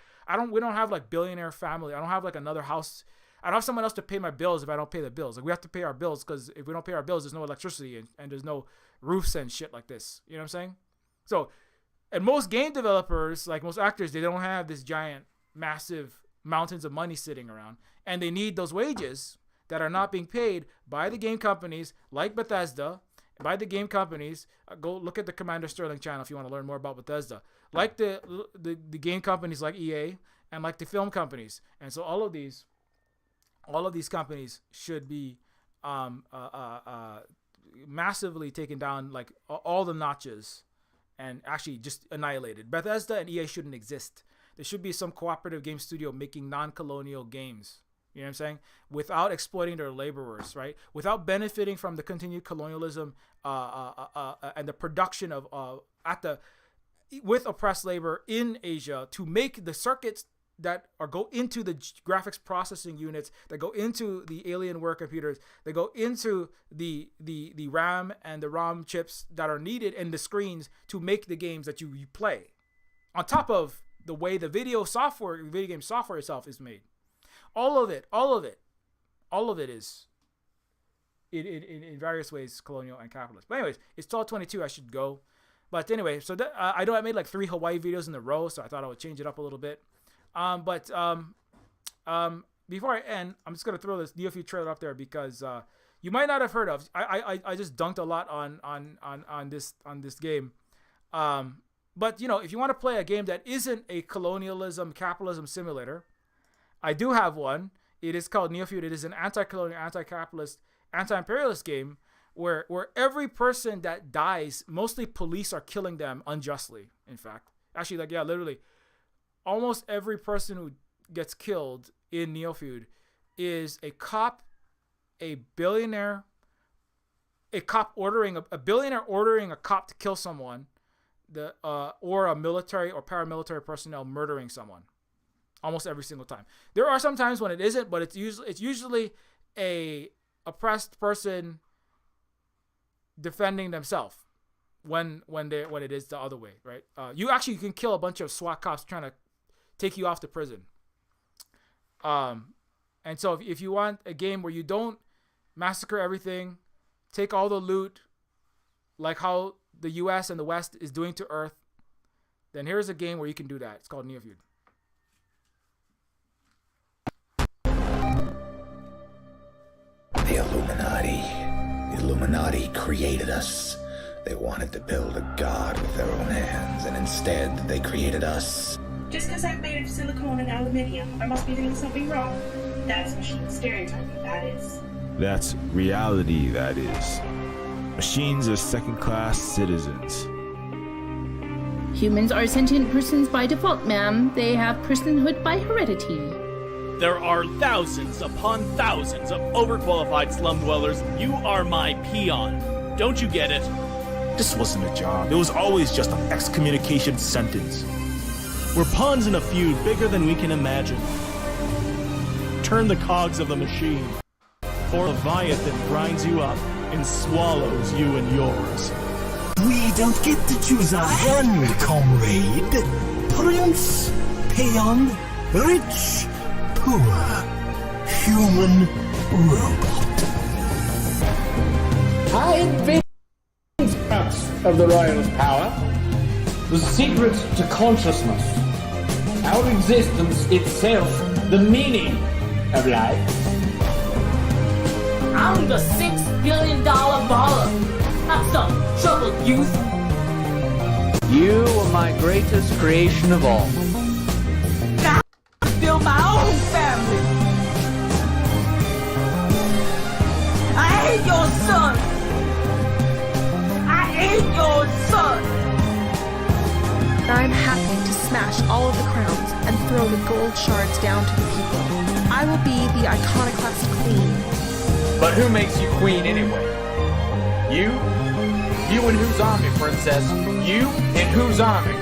we don't have like billionaire family. I don't have like another house. I don't have someone else to pay my bills if I don't pay the bills. Like, we have to pay our bills, because if we don't pay our bills, there's no electricity and there's no roofs and shit like this. You know what I'm saying? So, and most game developers, like most actors, they don't have this giant, massive mountains of money sitting around, and they need those wages that are not being paid by the game companies like Bethesda, by the game companies. Go look at the Commander Sterling channel if you want to learn more about Bethesda. Like the game companies like EA, and like the film companies. And so all of these companies should be massively taken down, like all the notches, and actually just annihilated. Bethesda and EA shouldn't exist. There should be some cooperative game studio making non-colonial games. You know what I'm saying? Without exploiting their laborers, right? Without benefiting from the continued colonialism and the production of with oppressed labor in Asia, to make the circuits that go into the graphics processing units, that go into the Alienware computers, that go into the RAM and the ROM chips that are needed in the screens to make the games that you play, on top of the way the video game software itself is made. All of it is in various ways colonial and capitalist. But anyways, it's 12:22. I should go. But anyway, so I know I made like 3 Hawaii videos in a row, so I thought I would change it up a little bit. But before I end, I'm just gonna throw this Neofeud trailer up there, because you might not have heard of. I just dunked a lot on this game. But if you want to play a game that isn't a colonialism capitalism simulator, I do have one. It is called Neofeud. It is an anti-colonial, anti-capitalist, anti-imperialist game where every person that dies, mostly police are killing them unjustly. In fact, actually, literally, almost every person who gets killed in Neofeud is a cop, a billionaire, a billionaire ordering a cop to kill someone, or a military or paramilitary personnel murdering someone. Almost every single time. There are some times when it isn't, but it's usually a oppressed person defending themselves when it is the other way, right? You can kill a bunch of SWAT cops trying to take you off to prison. And so if you want a game where you don't massacre everything, take all the loot, like how the U.S. and the West is doing to Earth, then here's a game where you can do that. It's called Neofeud. The Illuminati created us. They wanted to build a god with their own hands, and instead they created us. Just because I'm made of silicone and aluminium, I must be doing something wrong. That's machine stereotyping, that is. That's reality, that is. Machines are second-class citizens. Humans are sentient persons by default, ma'am. They have personhood by heredity. There are thousands upon thousands of overqualified slum dwellers. You are my peon. Don't you get it? This wasn't a job. It was always just an excommunication sentence. We're pawns in a feud bigger than we can imagine. Turn the cogs of the machine, or Leviathan grinds you up and swallows you and yours. We don't get to choose our hand, comrade. Prince, peon, rich, poor, human, robot. I invent parts of the royal power, the secret to consciousness, our existence itself, the meaning of life. I'm the $6 billion baller. Not some troubled youth. You are my greatest creation of all. I build my own family. I hate your son. I hate your son. I'm happy to smash all of the crowns and throw the gold shards down to the people. I will be the iconoclast queen. But who makes you queen anyway? You? You and whose army, princess? You and whose army?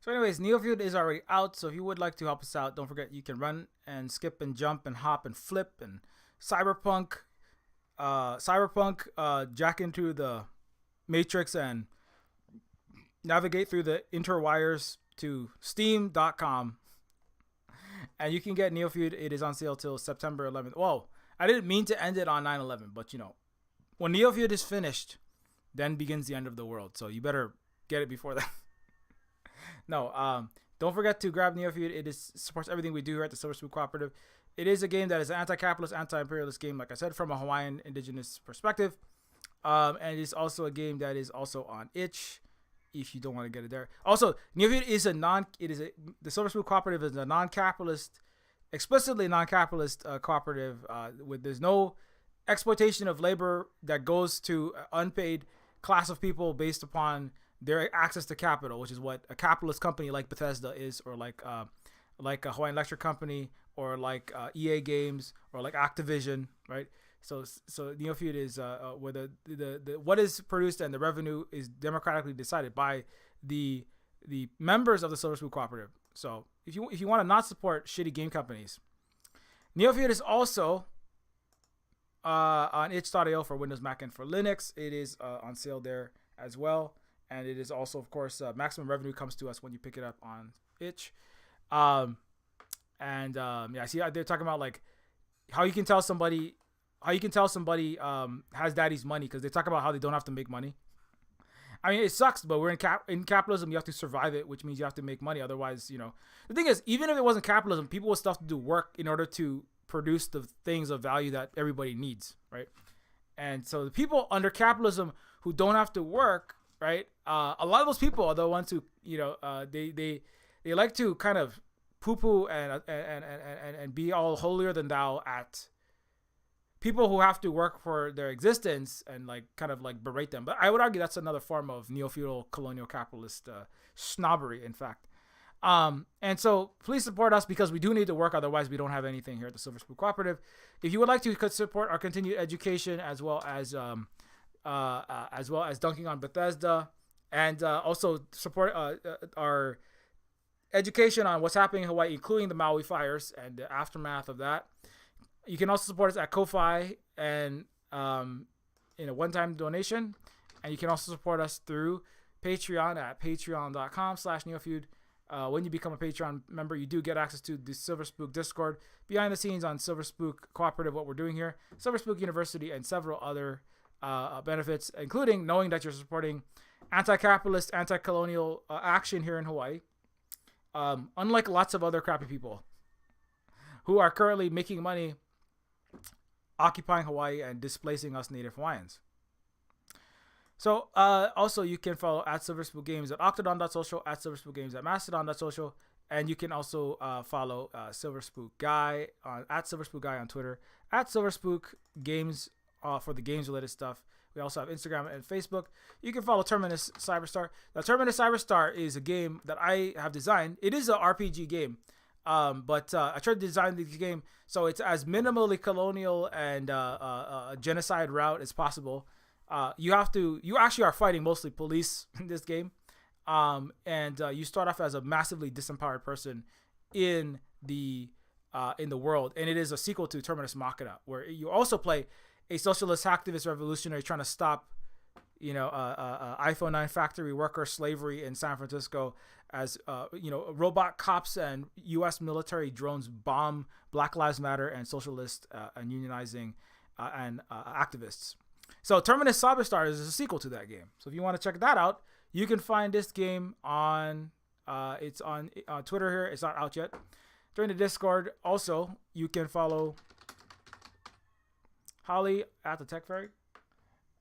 So anyways, Neofeud is already out, so if you would like to help us out, don't forget you can run and skip and jump and hop and flip and cyberpunk jack into the matrix and navigate through the interwires to steam.com, and you can get Neofeud. It is on sale till September 11th. Whoa, I didn't mean to end it on 9/11, but you know, when Neofeud is finished, then begins the end of the world, so you better get it before that. No, don't forget to grab Neofeud. It supports everything we do here at the Silver Spoon Cooperative. It is a game that is an anti-capitalist, anti-imperialist game, like I said, from a Hawaiian indigenous perspective. And it's also a game that is also on itch, if you don't want to get it there. Also, Neofeud is the Silver Spoon Cooperative is a non-capitalist, explicitly non-capitalist cooperative. There's no exploitation of labor that goes to an unpaid class of people based upon their access to capital, which is what a capitalist company like Bethesda is, or like a Hawaiian Electric Company, or like EA Games, or like Activision, right? So Neofeud is where the what is produced and the revenue is democratically decided by the members of the Silver Spoon Cooperative. So if you want to not support shitty game companies, Neofeud is also on itch.io for Windows, Mac, and for Linux. It is on sale there as well. And it is also, of course, maximum revenue comes to us when you pick it up on itch. Yeah, see, they're talking about like how you can tell somebody has daddy's money, because they talk about how they don't have to make money. I mean, it sucks, but we're in capitalism. You have to survive it, which means you have to make money. Otherwise, you know, the thing is, even if it wasn't capitalism, people would still have to do work in order to produce the things of value that everybody needs, right? And so the people under capitalism who don't have to work, right? A lot of those people are the ones who, you know, they like to kind of poo-poo and be all holier than thou at people who have to work for their existence, and like kind of like berate them. But I would argue that's another form of neo-feudal colonial capitalist snobbery, in fact. And so please support us, because we do need to work. Otherwise, we don't have anything here at the Silver Spoon Cooperative. If you would like to support our continued education, as well as dunking on Bethesda, and also support our education on what's happening in Hawaii, including the Maui fires and the aftermath of that, you can also support us at Ko-Fi and in a one-time donation. And you can also support us through Patreon at patreon.com/Neofeud. When you become a Patreon member, you do get access to the Silver Spook Discord, behind the scenes on Silver Spook Cooperative, what we're doing here, Silver Spook University, and several other benefits, including knowing that you're supporting anti-capitalist, anti-colonial action here in Hawaii. Unlike lots of other crappy people who are currently making money occupying Hawaii and displacing us Native Hawaiians. So also you can follow at Silverspoon Games at Octodon.social, at Silverspoon Games at Mastodon.social, and you can also follow Silverspook Guy at Silverspook Guy on Twitter, at Silverspook Games for the games related stuff. We also have Instagram and Facebook. You can follow Terminus Cyberstar. Now, Terminus Cyberstar is a game that I have designed. It is an RPG game, but I tried to design the game so it's as minimally colonial and a genocide route as possible. You actually are fighting mostly police in this game, and you start off as a massively disempowered person in the world, and it is a sequel to Terminus Machina, where you also play a socialist activist revolutionary trying to stop, iPhone 9 factory worker slavery in San Francisco as, robot cops and U.S. military drones bomb Black Lives Matter and socialist and unionizing and activists. So Terminus Cyberstar is a sequel to that game. So if you want to check that out, you can find this game on, it's on Twitter here. It's not out yet. Join the Discord. Also, you can follow Holly at the Tech Fairy.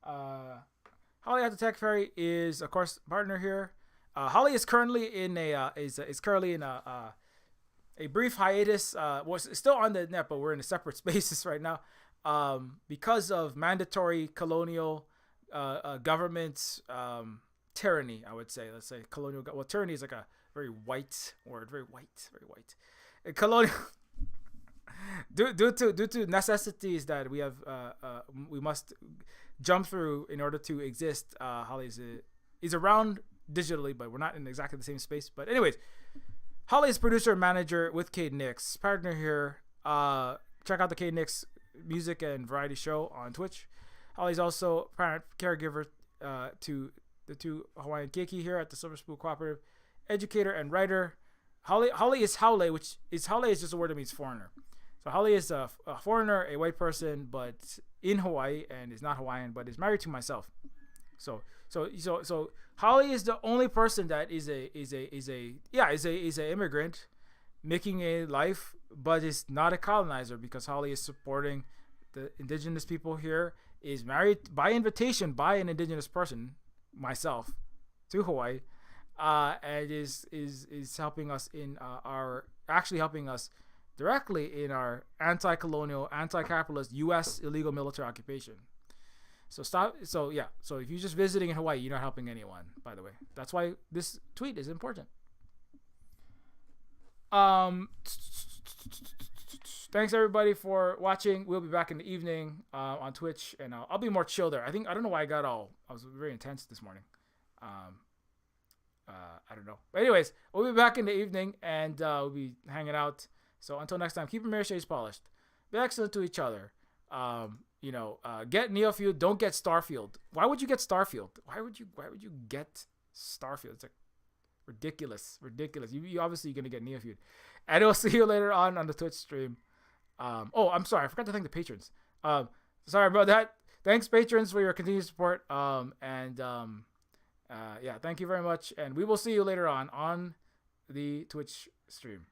Holly at the Tech Fairy is, of course, partner here. Holly is currently in a brief hiatus. Was still on the net, but we're in a separate spaces right now, because of mandatory colonial government tyranny. I would say, let's say colonial. Well, tyranny is like a very white word, very white. Colonial. Due to necessities that we have, we must jump through in order to exist. Holly is around digitally, but we're not in exactly the same space. But anyways, Holly is producer and manager with Cade Nix, partner here. Check out the Cade Nix music and variety show on Twitch. Holly's also parent caregiver to the two Hawaiian keiki here at the Silver Spoon Cooperative, educator and writer. Holly is Haole, which is just a word that means foreigner. So Holly is a foreigner, a white person, but in Hawaii, and is not Hawaiian, but is married to myself. So Holly is the only person that is a immigrant making a life, but is not a colonizer, because Holly is supporting the indigenous people here, is married by invitation by an indigenous person, myself, to Hawaii, and is helping us in helping us directly in our anti-colonial, anti-capitalist U.S. illegal military occupation. So if you're just visiting in Hawaii, you're not helping anyone, by the way. That's why this tweet is important. Thanks everybody for watching. We'll be back in the evening on Twitch, and I'll be more chill there. I don't know why I was very intense this morning. I don't know. But anyways, we'll be back in the evening, and we'll be hanging out. So until next time, keep your mirror shades polished. Be excellent to each other. Get Neofeud. Don't get Starfield. Why would you get Starfield? Why would you get Starfield? It's like ridiculous. You obviously gonna get Neofeud. And we'll see you later on the Twitch stream. I'm sorry, I forgot to thank the patrons. Sorry about that. Thanks patrons for your continued support. Thank you very much, and we will see you later on the Twitch stream.